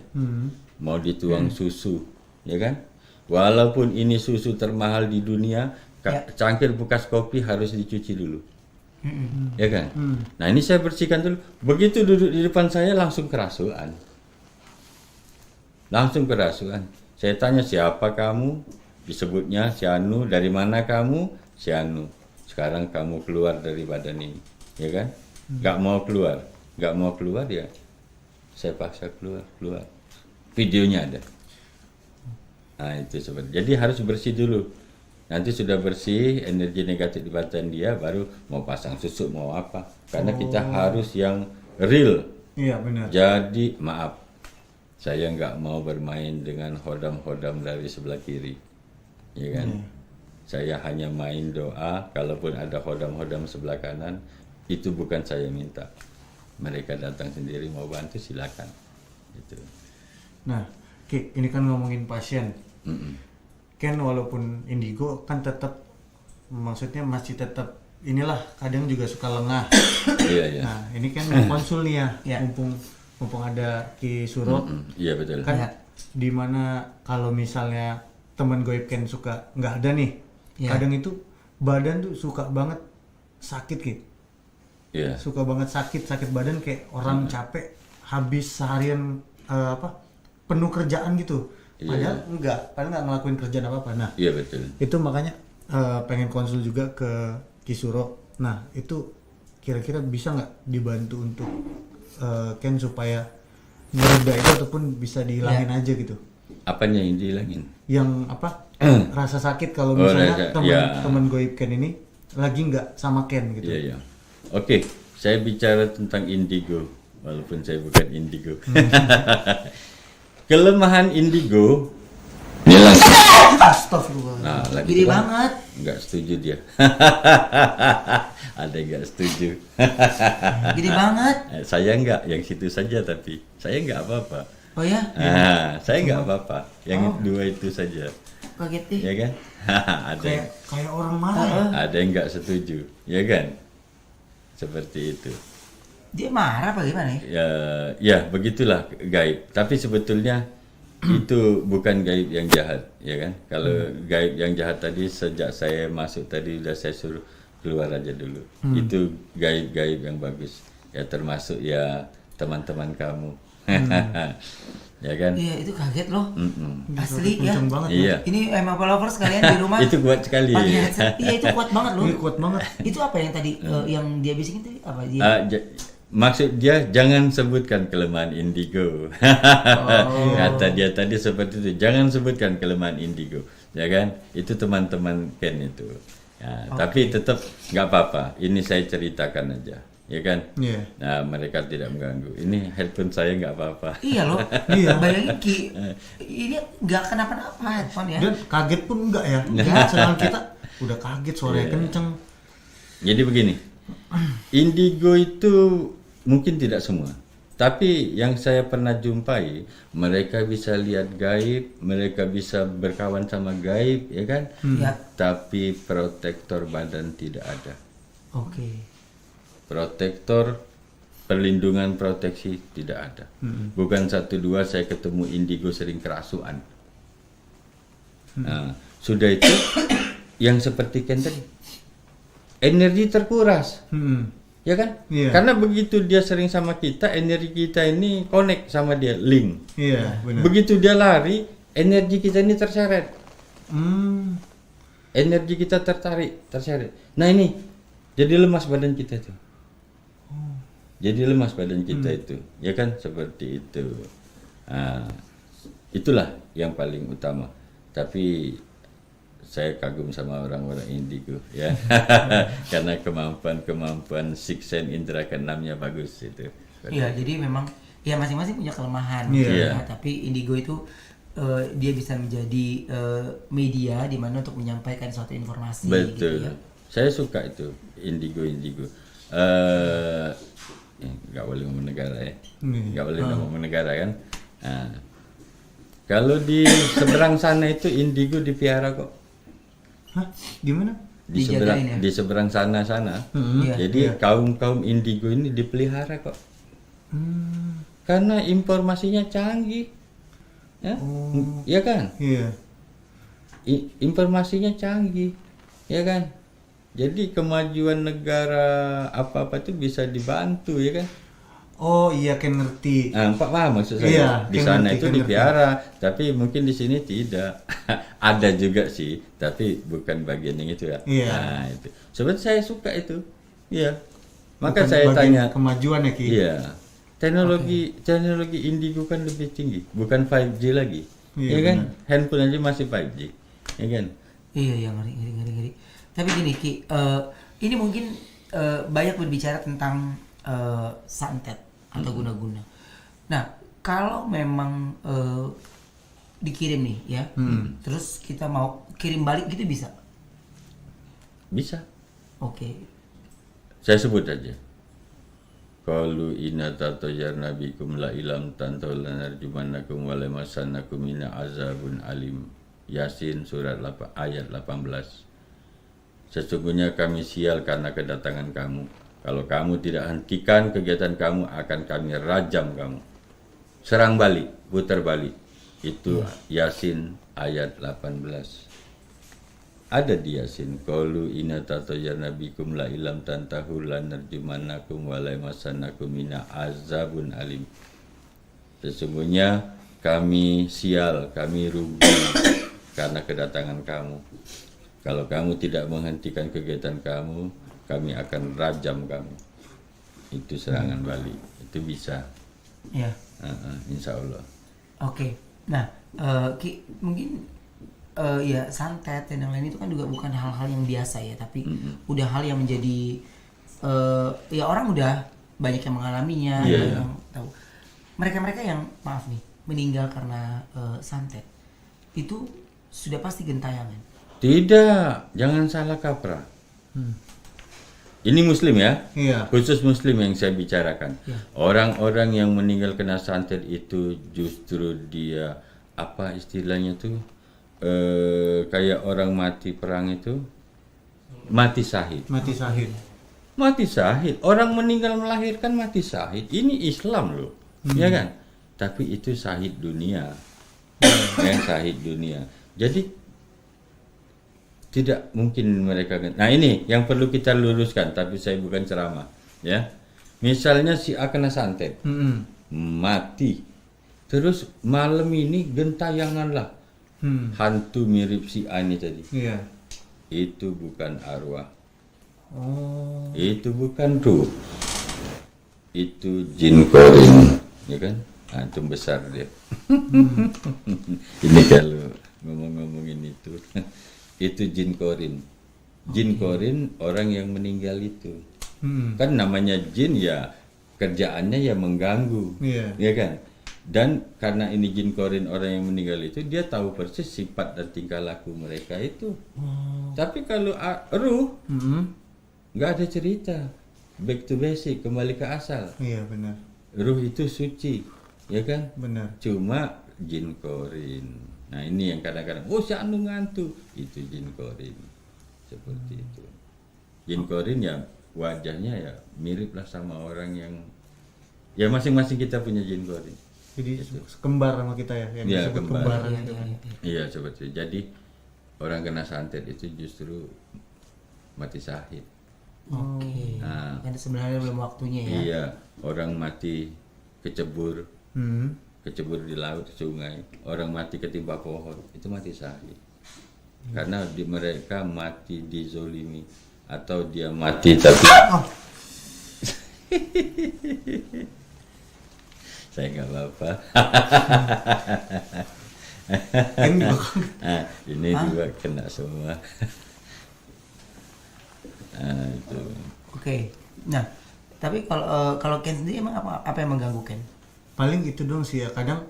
mau dituang susu, ya kan? Walaupun ini susu termahal di dunia, cangkir bekas kopi harus dicuci dulu, ya kan? Nah ini saya bersihkan dulu. Begitu duduk di depan saya langsung kerasukan, Saya tanya siapa kamu, disebutnya si Anu, dari mana kamu, si Anu. Sekarang kamu keluar dari badan ini, ya kan? Nggak mau keluar ya, saya paksa keluar. Videonya ada. Nah itu seperti. Jadi harus bersih dulu. Nanti sudah bersih, energi negatif di badan dia, baru mau pasang susu mau apa. Karena kita harus yang real. Iya benar. Jadi maaf, saya nggak mau bermain dengan hodam-hodam dari sebelah kiri, ya kan? Saya hanya main doa. Kalaupun ada hodam-hodam sebelah kanan, itu bukan saya minta. Mereka datang sendiri mau bantu silakan. Gitu. Nah, Ki, ini kan ngomongin pasien. Kan walaupun indigo kan tetap, maksudnya masih tetap inilah kadang juga suka lengah. Iya. Nah, ini kan konsul nih ya, mumpung ada Ki Suro. Iya betul. Kan dimana kalau misalnya teman goib Ken suka nggak ada nih, kadang itu badan tuh suka banget sakit Ki. Iya. Suka banget sakit badan kayak orang capek habis seharian penuh kerjaan gitu. Padahal nggak ngelakuin kerjaan apa-apa. Nah, iya betul. itu makanya pengen konsul juga ke Ki Suro. Nah, itu kira-kira bisa nggak dibantu untuk Ken supaya mereda itu ataupun bisa dihilangin aja gitu. Apanya yang dihilangin? Yang rasa sakit kalau misalnya teman goib Ken ini lagi nggak sama Ken gitu. Iya. Oke, saya bicara tentang indigo, walaupun saya bukan indigo. Kelemahan indigo. Astagfirullah. Nah, gede banget. Nggak setuju dia. Ada yang nggak setuju. Gede banget. Saya nggak, yang situ saja tapi saya nggak apa-apa. Oh ya? Saya nggak apa-apa. Yang dua itu saja. Kaget deh. Ya kan? Ada Kayak orang marah. Ada yang nggak setuju, ya kan? Seperti itu. Dia marah apa gimana ya? Ya begitulah gaib. Tapi sebetulnya itu bukan gaib yang jahat, ya kan? Kalau gaib yang jahat tadi sejak saya masuk tadi udah saya suruh keluar aja dulu. Itu gaib-gaib yang bagus. Ya termasuk ya teman-teman kamu. Ya kan? Iya itu kaget loh. Asli ya. Banget, iya. Ini emang followers kalian di rumah. Itu kuat sekali. Pakai headset. Iya itu kuat banget loh. Kuat banget. Itu apa yang tadi yang dia bisikin tadi apa dia? Maksud dia jangan sebutkan kelemahan indigo. Kata dia tadi seperti itu. Jangan sebutkan kelemahan indigo, ya kan? Itu teman-teman Ken itu. Ya, tapi tetap nggak apa-apa. Ini saya ceritakan aja, ya kan? Iya. Nah mereka tidak mengganggu. Ini headphone saya nggak apa-apa. Iya loh. Iya. Bayangin Ki, ini nggak kenapa-napa headphone ya. Dan kaget pun enggak ya? Sedangkan kita udah kaget suaranya kenceng. Jadi begini, indigo itu mungkin tidak semua, tapi yang saya pernah jumpai, mereka bisa lihat gaib, mereka bisa berkawan sama gaib, ya kan? Ya. Tapi protektor badan tidak ada. Oke. Protektor, perlindungan proteksi tidak ada. Bukan 1-2 saya ketemu indigo sering kerasukan. Nah, sudah itu yang seperti Ken tadi, energi terkuras. Ya kan? Iya. Karena begitu dia sering sama kita, energi kita ini connect sama dia, link. Iya, benar. Begitu dia lari, energi kita ini terseret. Energi kita terseret. Nah ini, jadi lemas badan kita itu. Jadi lemas badan kita itu, ya kan? Seperti itu. Nah, itulah yang paling utama. Tapi saya kagum sama orang-orang indigo ya. Karena kemampuan six sense indera keenamnya bagus itu. Iya, jadi memang ya masing-masing punya kelemahan. Iya. Ya, tapi indigo itu dia bisa menjadi media di mana untuk menyampaikan suatu informasi. Betul. Gitu ya. Saya suka itu indigo. Nggak boleh ngomong negara ya. Nggak boleh ngomong negara kan. Nah, kalau di seberang sana itu indigo dipiara kok. Hah? Gimana? Dijagain ya? Di seberang sana. Iya. Jadi kaum indigo ini dipelihara kok. Karena informasinya canggih. Ya, ya kan? Iya. Informasinya canggih, ya kan? Jadi kemajuan negara apa-apa itu bisa dibantu, ya kan? Oh iya, kan ngerti. Pak paham maksud saya? Iya, Di kan sana ngerti, itu kan dipiara, tapi mungkin di sini tidak. Ada juga sih, tapi bukan bagian yang itu ya. Iya. Nah, itu. Sebenarnya saya suka itu. Iya. Maka Bukan saya bagian tanya. kemajuan ya, Ki? Iya. Teknologi indigo kan lebih tinggi, bukan 5G lagi. Iya, Ya kan? benar. Handphone aja masih 5G. Ya kan? Iya, ngeri. Tapi gini Ki, ini mungkin banyak berbicara tentang santet atau guna-guna. Nah, kalau memang dikirim nih ya, terus kita mau kirim balik gitu bisa? Bisa. Oke. Saya sebut aja. Qalu inna tatayyarna bikum la ilam tantawla narjumanakum wa lamasanakum mina azabun alim. Yasin surat ayat 18. Sesungguhnya kami sial karena kedatangan kamu. Kalau kamu tidak hentikan kegiatan kamu, akan kami rajam kamu. Serang balik, putar balik. Itu Yasin ayat 18. Ada di Yasin, qalu inna tatayyarna bikum la ilam tantahu lanarjumanakum wa lamasanakum mina azabun alim. Sesungguhnya kami sial, kami rugi karena kedatangan kamu. Kalau kamu tidak menghentikan kegiatan kamu, kami akan rajam kamu. Itu serangan balik, itu bisa. Ya. Insya Allah. Oke. Nah, Ki, mungkin ya santet dan yang lain itu kan juga bukan hal-hal yang biasa ya, tapi udah hal yang menjadi ya orang udah banyak yang mengalaminya, Yeah. yang tahu. Mereka yang maaf nih meninggal karena santet itu sudah pasti gentayangan. Tidak, jangan salah kaprah. Ini Muslim ya, Iya. khusus Muslim yang saya bicarakan. Ya. Orang-orang yang meninggal kena santet itu justru dia apa istilahnya tuh kayak orang mati perang itu mati syahid. Mati syahid. Mati syahid. Orang meninggal melahirkan mati syahid. Ini Islam loh, ya kan? Tapi itu syahid dunia, yang syahid dunia. Jadi tidak mungkin mereka. Nah ini yang perlu kita luruskan. Tapi saya bukan ceramah, ya. Misalnya si A kena santet, mati, terus malam ini gentayangan lah. Hantu mirip si A ini tadi. Iya. Itu bukan arwah. Oh. Itu bukan ruh. Itu jin korin, ya kan? Antum besar dia. Ini kalau ngomong-ngomongin itu, itu jin korin. Jin korin orang yang meninggal itu. Kan namanya jin ya kerjaannya ya mengganggu, Iya. ya kan? Dan karena ini jin korin orang yang meninggal itu, dia tahu persis sifat dan tingkah laku mereka itu. Tapi kalau ruh, nggak ada cerita. Back to basic, kembali ke asal. Iya, benar. Ruh itu suci, ya kan? Benar. Cuma jin korin. Nah ini yang kadang-kadang, oh si anu ngantuk, itu jin korin. Seperti itu. Jin korin ya wajahnya ya mirip lah sama orang yang, ya masing-masing kita punya jin korin. Jadi kembar sama kita ya, yang Iya, disebut kembar. kembaran Iya, itu. iya, iya. Iya seperti itu. Jadi orang kena santet itu justru mati syahid. Oke. Nah. Kan sebenarnya belum waktunya ya. Iya, orang mati kecebur, Hmm. kecebur di laut, sungai. Orang mati ketimpa pohon, itu mati syahid. Karena mereka mati dizolimi atau dia mati tapi saya nggak apa-apa. Ken juga Nah, ini juga kena semua. Nah, itu. Oke. Nah, tapi kalau Ken sendiri emang apa yang mengganggu Ken? paling itu dong sih ya, kadang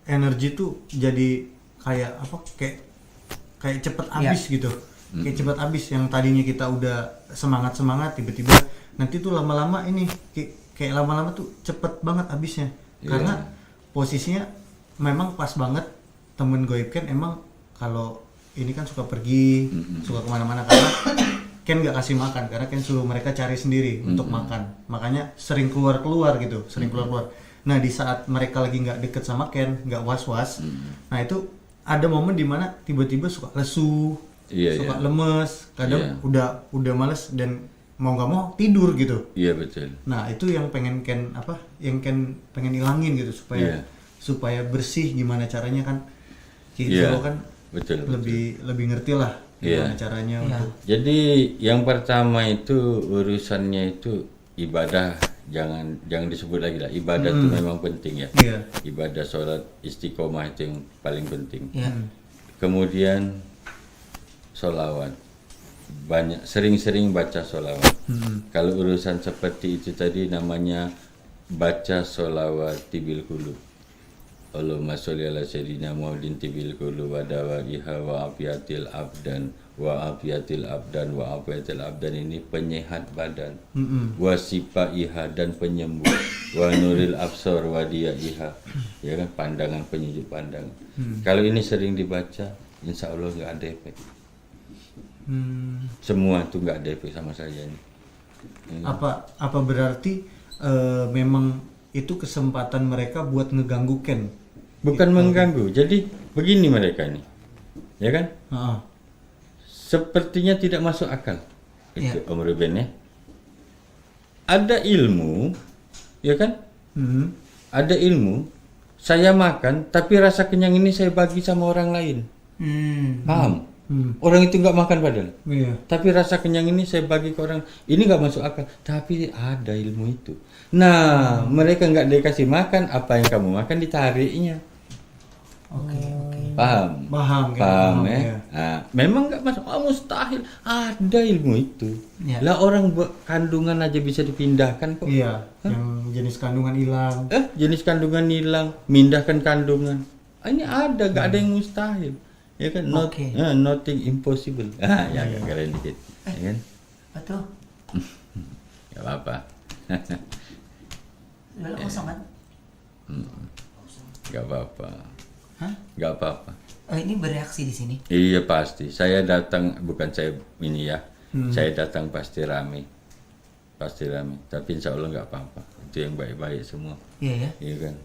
energi tuh jadi kayak kayak cepet habis gitu, kayak cepet habis. Yang tadinya kita udah semangat tiba-tiba nanti tuh lama-lama ini kayak lama-lama tuh cepet banget habisnya. Karena posisinya memang pas banget. Temen goib Ken emang kalau ini kan suka pergi, suka kemana-mana, karena Ken nggak kasih makan, karena Ken suruh mereka cari sendiri untuk makan. Makanya sering keluar gitu, sering keluar. Nah di saat mereka lagi nggak deket sama Ken, nggak was-was, nah itu ada momen dimana tiba-tiba suka lesu, suka lemes, kadang udah males dan mau nggak mau tidur gitu. Iya betul. Nah itu yang pengen Ken pengen ilangin gitu, supaya bersih. Gimana caranya kan? Kita kan betul. lebih ngerti lah gimana caranya untuk. Jadi yang pertama itu urusannya itu ibadah, jangan disebut lagi lah. Ibadah itu memang penting ya. Ibadah sholat istiqomah itu yang paling penting. Kemudian sholawat, banyak sering-sering baca sholawat. Kalau urusan seperti itu tadi namanya baca sholawat tibil qulub. Allahumma sholli ala sayyidina Muhammadin tibil qulub wa dawaiha wa afiyatil abdan wa afiyatil abdan ini penyehat badan, wa sipaiha dan penyembuh, wa nuril absar wa diyaiha, ya kan, pandangan, penyejuk pandangan. Kalau ini sering dibaca, insya Allah nggak ada efek. Semua itu nggak ada efek sama saya ini. Apa berarti memang itu kesempatan mereka buat ngeganggu Ken? Bukan mengganggu. Jadi begini mereka ini, ya kan? Sepertinya tidak masuk akal. Itu Om Ruben ya. Ada ilmu, ya kan? Ada ilmu. Saya makan, tapi rasa kenyang ini saya bagi sama orang lain. Paham? Orang itu nggak makan padahal. Tapi rasa kenyang ini saya bagi ke orang. Ini nggak masuk akal. Tapi ada ilmu itu. Nah, mereka nggak dikasih makan, apa yang kamu makan ditariknya. Paham ya. Nah, memang nggak masuk. Mustahil. Ada ilmu itu. Lah orang kandungan aja bisa dipindahkan kok. Yang jenis kandungan hilang. Jenis kandungan hilang, mindahkan kandungan. Ini ada, nggak ada yang mustahil. Ya kan, nothing impossible. Ya kalian dikit, ya kan? Betul. Gak apa-apa. Udah kosong kan? Gak apa-apa. Hah? Gak apa-apa. Ini bereaksi di sini? Iya pasti. Saya datang, bukan saya ini ya. Saya datang pasti rame. Pasti rame. Tapi insya Allah gak apa-apa. Itu yang baik-baik semua. Iya ya? Iya kan?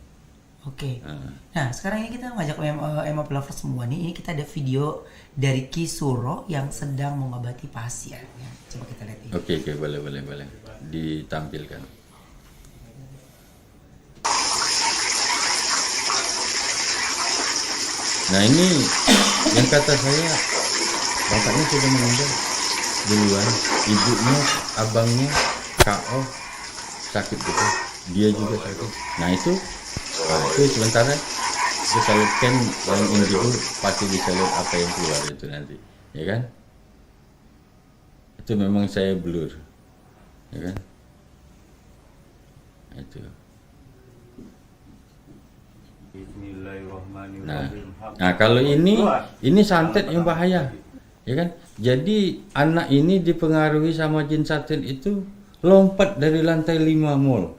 Oke. Nah sekarang ini kita ngajak Emma Lovers semua nih. Ini kita ada video dari Ki Suro yang sedang mengobati pasien. Ya, coba kita lihat ini. Oke, boleh. Ditampilkan. Nah ini yang kata saya, bapaknya sudah meninggal duluan, ibunya, abangnya, KO sakit gitu, dia juga sakit. Nah itu sementara itu kalau Ken yang indigo pasti bisa lihat apa yang keluar itu nanti, ya kan? Itu memang saya blur, ya kan? Itu. Nah kalau ini santet yang bahaya, ya kan? Jadi anak ini dipengaruhi sama jin santet itu lompat dari lantai 5 mall.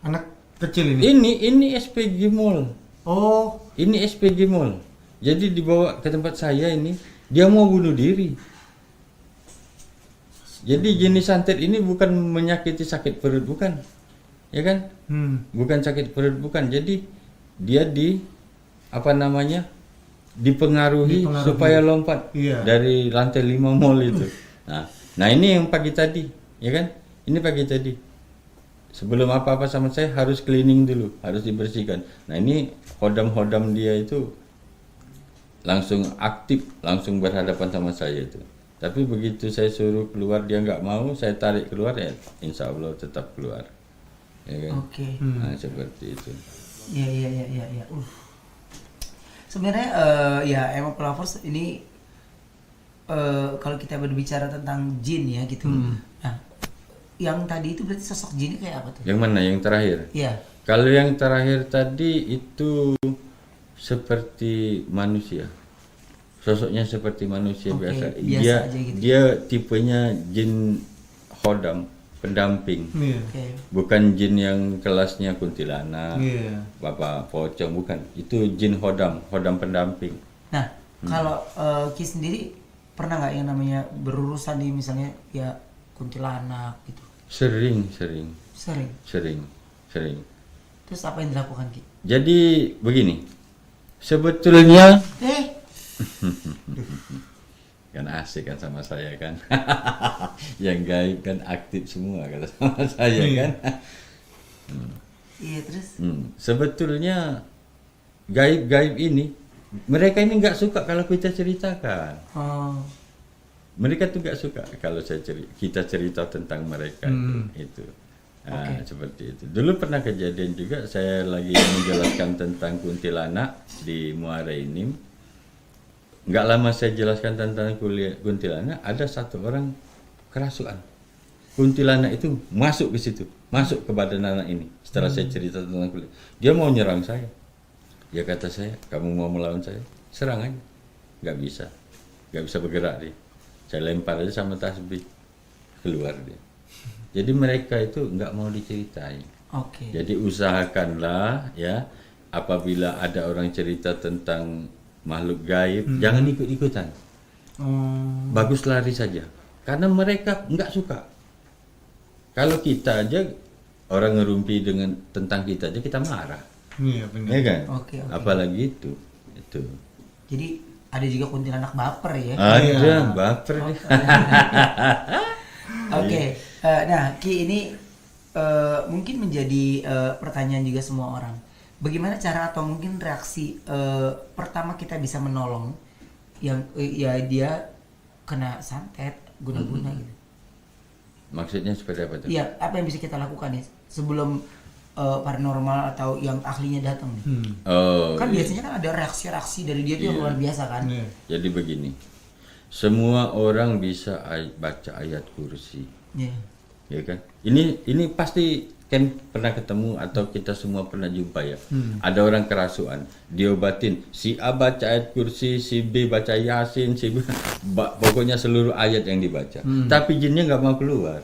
Anak kecil ini? Ini SPG mall. Oh, ini SPG mall. Jadi dibawa ke tempat saya ini, dia mau bunuh diri. Jadi jenis santet ini bukan menyakiti sakit perut, bukan, ya kan? Bukan sakit perut, bukan. Jadi dia dipengaruhi supaya lompat dari lantai 5 mall itu. Nah ini yang pagi tadi, ya kan? Ini pagi tadi. Sebelum apa-apa sama saya harus cleaning dulu, harus dibersihkan. Nah ini hodam dia itu langsung aktif, langsung berhadapan sama saya itu. Tapi begitu saya suruh keluar dia nggak mau, saya tarik keluar ya, insya Allah tetap keluar. Ya kan? Oke. Nah seperti itu. Iya. Sebenarnya ya emang Lovers ini kalau kita berbicara tentang jin ya gitu. Nah, yang tadi itu berarti sosok jinnya kayak apa tuh? Yang mana? Yang terakhir? Iya. Kalau yang terakhir tadi itu seperti manusia. Sosoknya seperti manusia Oke, biasa. biasa aja gitu. Dia tipenya jin khodam, pendamping. Iya. Oke. Bukan jin yang kelasnya kuntilanak, Iya. bapak pocong, bukan. Itu jin khodam pendamping. Nah, kalau Ki sendiri pernah nggak yang namanya berurusan nih misalnya ya kuntilanak gitu? Sering. Sering. Terus apa yang dilakukan Ki? Jadi begini, sebetulnya kan asik kan sama saya kan. Yang gaib kan aktif semua kata sama saya kan. Iya terus? Sebetulnya gaib-gaib ini mereka ini nggak suka kalau kita ceritakan. Oh, Mereka tuh nggak suka kalau kita cerita tentang mereka itu. Nah, seperti itu. Dulu pernah kejadian juga, saya lagi menjelaskan tentang kuntilanak di Muara Enim. Nggak lama saya jelaskan tentang kuntilanak, ada satu orang kerasukan. Kuntilanak itu masuk ke situ, masuk ke badan anak ini. Setelah saya cerita tentang kuntilanak, dia mau nyerang saya. Dia kata saya, kamu mau melawan saya? Serang aja. Nggak bisa bergerak dia. Saya lempar aja sama tasbih, keluar dia. Jadi mereka itu nggak mau diceritain. oke. Jadi usahakanlah ya, apabila ada orang cerita tentang makhluk gaib, jangan ikut-ikutan. Bagus lari saja, karena mereka nggak suka. Kalau kita aja orang ngerumpi dengan tentang kita aja kita marah, Iya benar. ya kan? Oke. Apalagi itu. Jadi ada juga kuntilanak baper ya? Ada baper nih. Oke. Nah Ki ini mungkin menjadi pertanyaan juga semua orang. Bagaimana cara atau mungkin reaksi pertama kita bisa menolong yang ya dia kena santet guna-guna gitu? Maksudnya seperti apa tuh? Iya, apa yang bisa kita lakukan nih sebelum paranormal atau yang ahlinya datang nih? Oh, Kan iya. biasanya kan ada reaksi-reaksi dari dia tuh yang luar biasa kan? Iya. Jadi begini, semua orang bisa baca ayat kursi, Iya. ya kan? Ini pasti kan pernah ketemu atau kita semua pernah jumpa ya. Ada orang kerasukan, diobatin, si A baca ayat kursi, si B baca Yasin, si B pokoknya seluruh ayat yang dibaca. Tapi jinnya nggak mau keluar.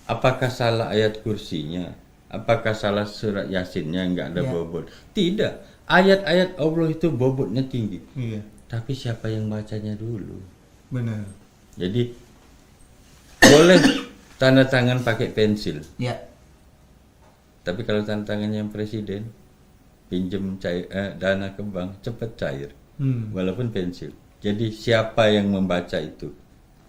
Apakah salah ayat kursinya? Apakah salah surat Yasinnya nggak ada bobot? Tidak. Ayat-ayat Allah itu bobotnya tinggi. Iya. Tapi siapa yang bacanya dulu? Benar. Jadi boleh tanda tangan pakai pensil. Ya. Tapi kalau tanda tangannya yang presiden, pinjem dana ke bank, cepat cair. Walaupun pensil. Jadi siapa yang membaca itu?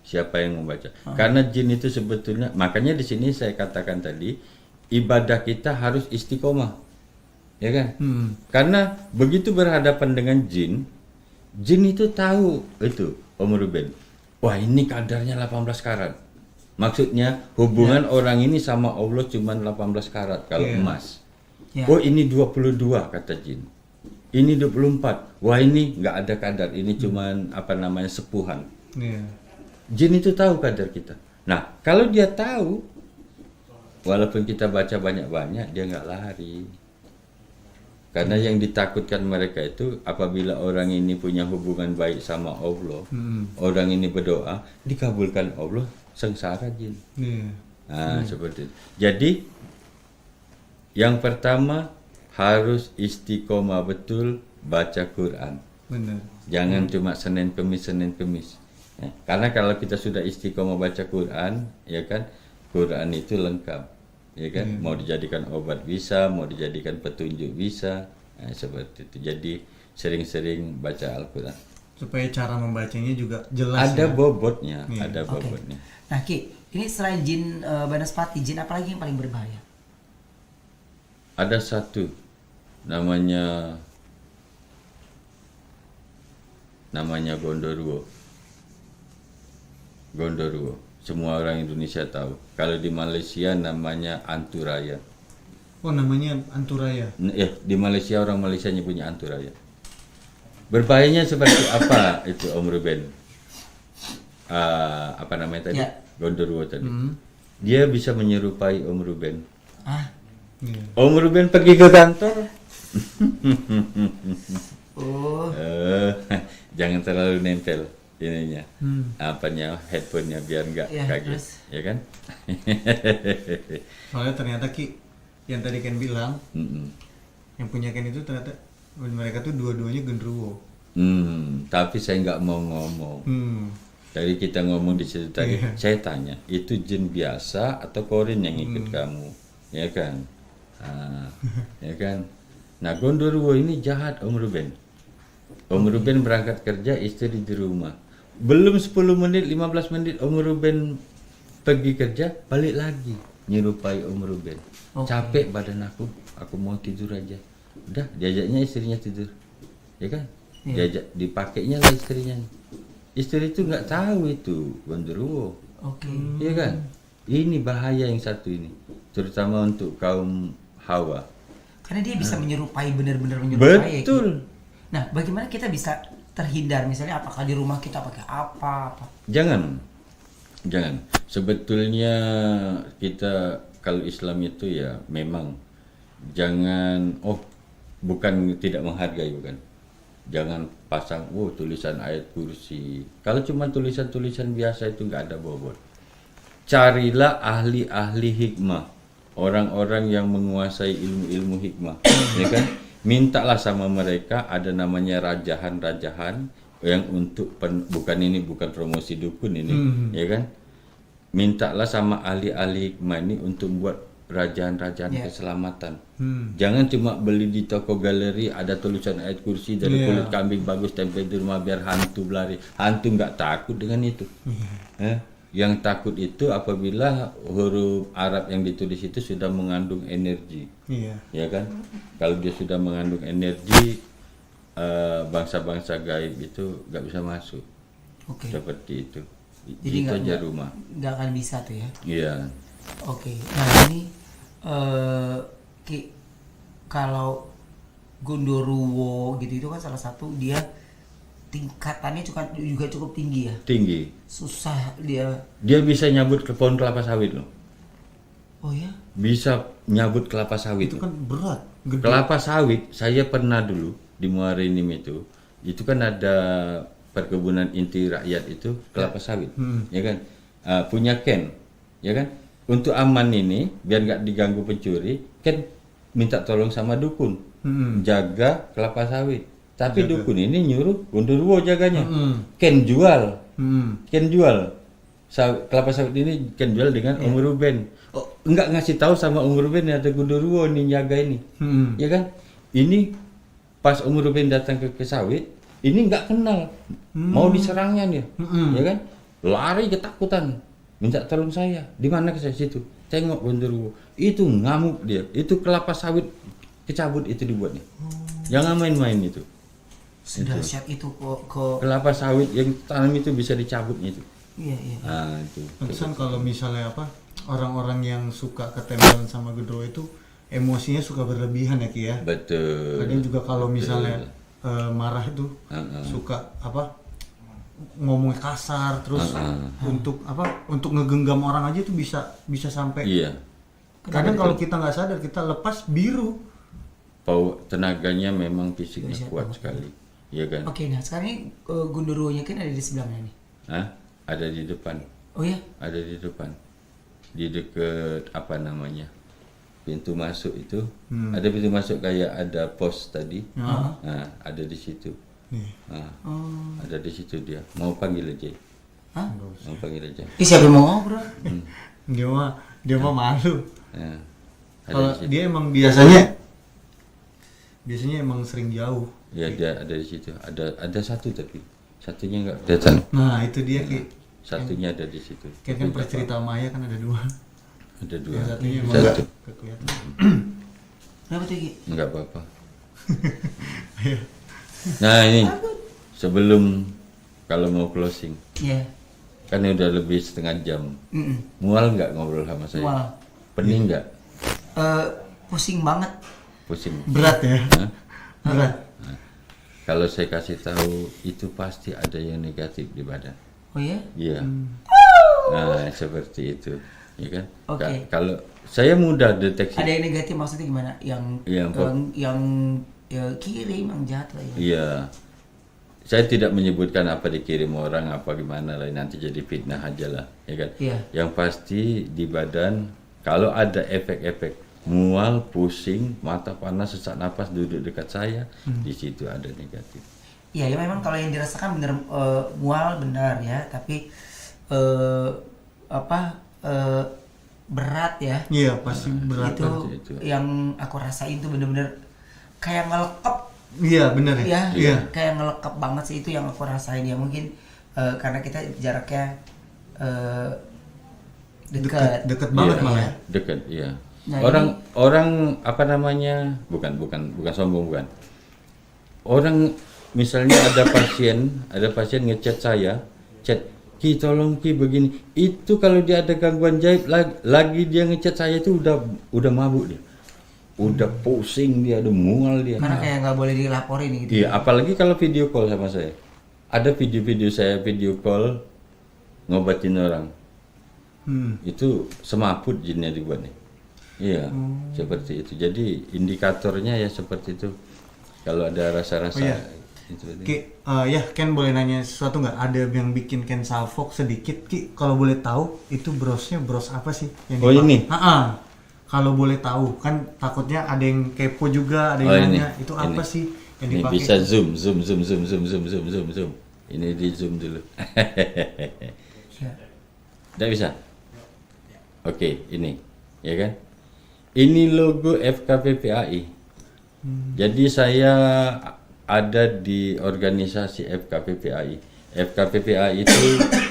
Siapa yang membaca? Karena jin itu sebetulnya, makanya di sini saya katakan tadi, ibadah kita harus istiqomah. Ya kan? Karena begitu berhadapan dengan jin itu tahu itu, Om Ruben. Wah, ini kadarnya 18 karat. Maksudnya hubungan orang ini sama Allah cuma 18 karat kalau emas. Ya. Oh, ini 22 kata jin. Ini 24. Wah, ini nggak ada kadar. Ini cuman apa namanya sepuhan. Iya. Jin itu tahu kadar kita. Nah, kalau dia tahu, walaupun kita baca banyak-banyak, dia nggak lari. Karena yang ditakutkan mereka itu apabila orang ini punya hubungan baik sama Allah, orang ini berdoa, dikabulkan Allah, sengsara jin. Iya. Nah, seperti itu. Jadi, yang pertama harus istiqomah betul baca Quran. Benar. Jangan cuma Senin Kemis. Ya, karena kalau kita sudah istiqomah baca Quran, ya kan, Quran itu lengkap, ya kan, mau dijadikan obat bisa, mau dijadikan petunjuk bisa, nah, seperti itu. Jadi sering-sering baca Al-Quran. Supaya cara membacanya juga jelas. Ada ya? bobotnya, Iya. ada Oke. bobotnya. Nah Ki, ini selain jin Banaspati, jin apa lagi yang paling berbahaya? Ada satu namanya Gondoruo. Semua orang Indonesia tahu. Kalau di Malaysia namanya Anturaya. Oh, namanya Anturaya. Ya, di Malaysia orang Malaysia punya Anturaya. Berbahayanya seperti apa itu Om Ruben? Apa namanya tadi? Ya. Gondoruo tadi. Dia bisa menyerupai Om Ruben. Ah. Iya. Om Ruben pergi ke kantor. Oh. Jangan terlalu nempel ininya. Apanya headphone-nya biar nggak Ya, kaget, terus? ya kan? Soalnya ternyata Ki, yang tadi Ken bilang, Mm-mm. yang punya Ken itu ternyata mereka tuh dua-duanya genderuwo. Tapi saya nggak mau ngomong. Tadi kita ngomong di situ tadi, Iya. saya tanya, itu jin biasa atau korin yang ikut kamu, ya kan? Ya kan? Nah, Gondoruo ini jahat Om Ruben. Om Ruben berangkat kerja, istri di rumah. Belum 10 menit, 15 menit Om Ruben pergi kerja, balik lagi nyerupai Om Ruben. Oke. Capek badan aku mau tidur aja. Udah, diajaknya istrinya tidur, ya kan? Diajak, dipakainya lah istrinya. Istri itu nggak tahu itu Gondoruo, Oke. ya kan? Ini bahaya yang satu ini, terutama untuk kaum Hawa. Karena dia bisa menyerupai, benar-benar menyerupai. ya, Ki. Betul. Nah, bagaimana kita bisa terhindar? Misalnya apakah di rumah kita pakai apa? Jangan. Sebetulnya kita kalau Islam itu ya memang jangan, bukan tidak menghargai, bukan. Jangan pasang tulisan ayat kursi. Kalau cuma tulisan-tulisan biasa itu nggak ada bobot. Carilah ahli-ahli hikmah, orang-orang yang menguasai ilmu-ilmu hikmah, ya kan? Mintalah sama mereka, ada namanya rajahan-rajahan yang untuk bukan promosi dukun ini, ya kan? Mintalah sama ahli-ahli hikmah ini untuk buat rajahan-rajahan Ya. keselamatan. Jangan cuma beli di toko galeri ada tulisan ayat kursi dari kulit kambing bagus tempel di rumah biar hantu berlari. Hantu nggak takut dengan itu. Yang takut itu apabila huruf Arab yang ditulis itu sudah mengandung energi, Iya. ya kan? Kalau dia sudah mengandung energi, bangsa-bangsa gaib itu nggak bisa masuk. Oke. Seperti itu. Jadi Itu aja rumah. nggak akan bisa tuh ya. Iya. Oke. Nah ini Ki, kalau Gondoruo gitu itu kan salah satu dia tingkatannya juga cukup tinggi ya. Tinggi. Susah dia. Dia bisa nyabut ke pohon kelapa sawit loh. Oh ya? Bisa nyabut kelapa sawit. Itu kan berat, gede. Kelapa sawit, saya pernah dulu di Muara Enim itu kan ada perkebunan inti rakyat itu kelapa sawit, ya kan? Punya Ken, ya kan? Untuk aman ini, biar nggak diganggu pencuri, Ken minta tolong sama dukun, jaga kelapa sawit. Tapi dukun ini nyuruh Gondoruo jaganya. Ken jual, kelapa sawit ini Ken jual dengan Om Ruben. Enggak ngasih tahu sama Om Ruben ada Gondoruo nih jaga ini, ya kan? Ini pas Om Ruben datang ke sawit, ini nggak kenal, mau diserangnya dia, ya kan? Lari ketakutan, minta tolong saya. Di mana ke saya situ? Tengok Gondoruo, itu ngamuk dia, itu kelapa sawit kecabut itu dibuatnya. Jangan main-main itu. Sedahsyat itu kok. Kelapa sawit yang tanam itu bisa dicabutnya itu. Iya iya. Nah, itu. Pantesan kalau misalnya orang-orang yang suka ketempelan sama Gondoruo itu emosinya suka berlebihan ya Ki ya. Betul. Kadang juga kalau misalnya marah itu suka ngomong kasar terus untuk ngegenggam orang aja itu bisa sampai. Iya. Kadang kalau kita nggak sadar kita lepas biru. Tenaganya memang fisiknya kuat sekali, ya kan? Oke, nah sekarang ini Gondoruo-nya kan ada di sebelah mana nih? Ada di depan. Oh ya? Ada di depan. Di dekat apa namanya? Pintu masuk itu. Ada pintu masuk kayak ada pos tadi. Nah, ada di situ. Nah, ada di situ dia. Mau panggil aja. Hah? Mau panggil aja. Siapa yang mau ngobrol? Dia mah malu. Nah, ada Kalau di situ. dia emang biasanya emang sering jauh. Ya dia ada di situ. Ada satu tapi satunya nggak kelihatan. Nah itu dia Ki. Satunya ada di situ. Kan percerita Maya kan ada dua. Ada dua. Yang satunya emang Satu. nggak kelihatan. Kenapa tuh Ki? Enggak apa-apa. Nah ini sebelum kalau mau closing Iya. kan udah lebih setengah jam. Mm-mm. Mual nggak ngobrol sama saya? Mual. Pening nggak? Pusing banget. Pusing. Berat ya. Hah? Berat. kalau saya kasih tahu itu pasti ada yang negatif di badan. Oh ya? Iya. Nah, seperti itu, ya kan? Oke. Kalau saya mudah deteksi. Ada yang negatif maksudnya gimana? Yang kirim, yang jahat lah ya. Iya. Saya tidak menyebutkan apa dikirim orang apa gimana lah, nanti jadi fitnah aja lah, ya kan? Iya. Yang pasti di badan kalau ada efek-efek mual, pusing, mata panas, sesak napas, duduk dekat saya, di situ ada negatif. Iya, ya memang kalau yang dirasakan benar mual benar ya, tapi berat ya. Iya, pasti berat. Itu yang aku rasain tuh bener-bener kayak ngelekep. Iya, benar ya. Iya, kayak ngelekep banget sih, itu yang aku rasain ya. Mungkin karena kita jaraknya dekat banget ya. malah. Dekat, iya. Nah, orang apa namanya, bukan sombong, bukan. Orang misalnya ada pasien ngechat saya, Ki tolong Ki begini. Itu kalau dia ada gangguan jaib lagi dia ngechat saya itu udah mabuk dia. Udah pusing dia, udah mual dia. Karena kayak nggak boleh dilaporin gitu. Iya, apalagi kalau video call sama saya. Ada video-video saya video call ngobatin orang. Itu semaput jinnya dibuat nih. Iya, seperti itu. Jadi indikatornya ya seperti itu. Kalau ada rasa-rasa itu. Ya Ken boleh nanya sesuatu nggak? Ada yang bikin Ken salfok sedikit Ki, kalau boleh tahu itu brosnya bros apa sih yang dipakai? Ini? Kalau boleh tahu, kan takutnya ada yang kepo juga, ada yang nanya itu apa sih yang dipakai? Ini bisa zoom. Ini di zoom dulu. Tidak bisa? Oke, ini, ya kan? Ini logo FKPPAI. Jadi saya ada di organisasi FKPPAI. FKPPAI itu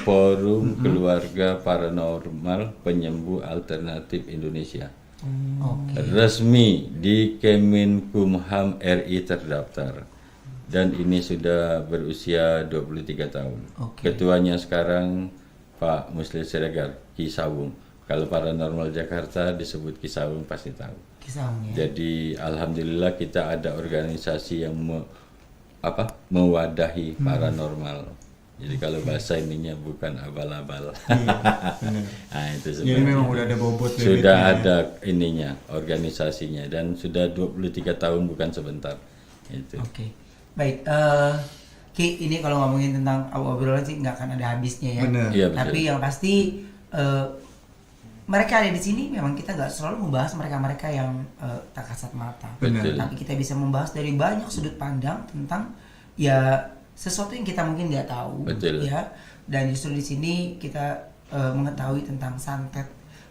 Forum Keluarga Paranormal Penyembuh Alternatif Indonesia. Resmi di Kemenkumham RI terdaftar. Dan ini sudah berusia 23 tahun. Ketuanya sekarang Pak Musli Siregar, Ki Sawung. Kalau Paranormal Jakarta disebut Ki Sawung pasti tahu. Ki Sawung, ya. Jadi alhamdulillah kita ada organisasi yang mewadahi paranormal. Jadi kalau bahasa ininya bukan abal-abal. Nah, itu jadi memang udah ada bobot sudah ada ininya, organisasinya, dan sudah 23 tahun bukan sebentar. Itu. Oke. Baik, Ki, ini kalau ngomongin tentang obrolan sih nggak akan ada habisnya ya. Bener. Iya, tapi yang pasti mereka ada di sini, memang kita nggak selalu membahas mereka-mereka yang tak kasat mata. Betul. Tapi kita bisa membahas dari banyak sudut pandang tentang ya sesuatu yang kita mungkin nggak tahu. Betul. Ya. Dan justru di sini kita mengetahui tentang santet,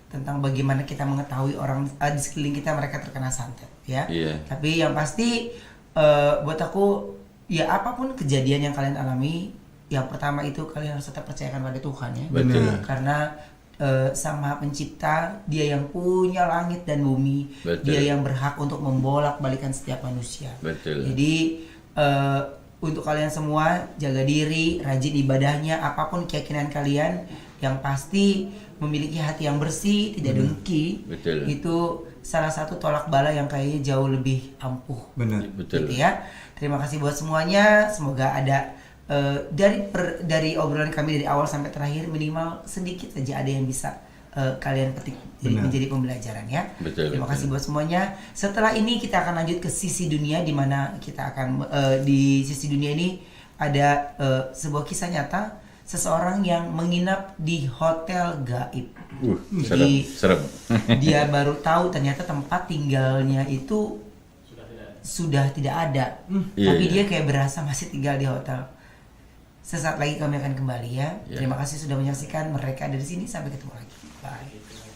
tentang bagaimana kita mengetahui orang di sekeliling kita mereka terkena santet, ya. Iya. Tapi yang pasti buat aku ya apapun kejadian yang kalian alami, yang pertama itu kalian harus tetap percayakan pada Tuhan ya. Betul. Karena Sang Maha Pencipta, Dia yang punya langit dan bumi. Betul. Dia yang berhak untuk membolak-balikan setiap manusia. Betul. Jadi untuk kalian semua jaga diri, rajin ibadahnya, apapun keyakinan kalian, yang pasti memiliki hati yang bersih, tidak dengki. Betul. Itu salah satu tolak bala yang kayaknya jauh lebih ampuh. Benar. Betul. Gitu ya. Terima kasih buat semuanya. Semoga ada dari obrolan kami dari awal sampai terakhir minimal sedikit saja ada yang bisa kalian petik menjadi pembelajaran ya. Betul, Terima kasih buat semuanya. Setelah ini kita akan lanjut ke sisi dunia, di mana kita akan di sisi dunia ini ada sebuah kisah nyata seseorang yang menginap di hotel gaib. Serem. Dia baru tahu ternyata tempat tinggalnya itu sudah tidak ada. Tapi dia kayak berasa masih tinggal di hotel. Sesaat lagi kami akan kembali ya. Terima kasih sudah menyaksikan Mereka Ada di Sini. Sampai ketemu lagi. Bye.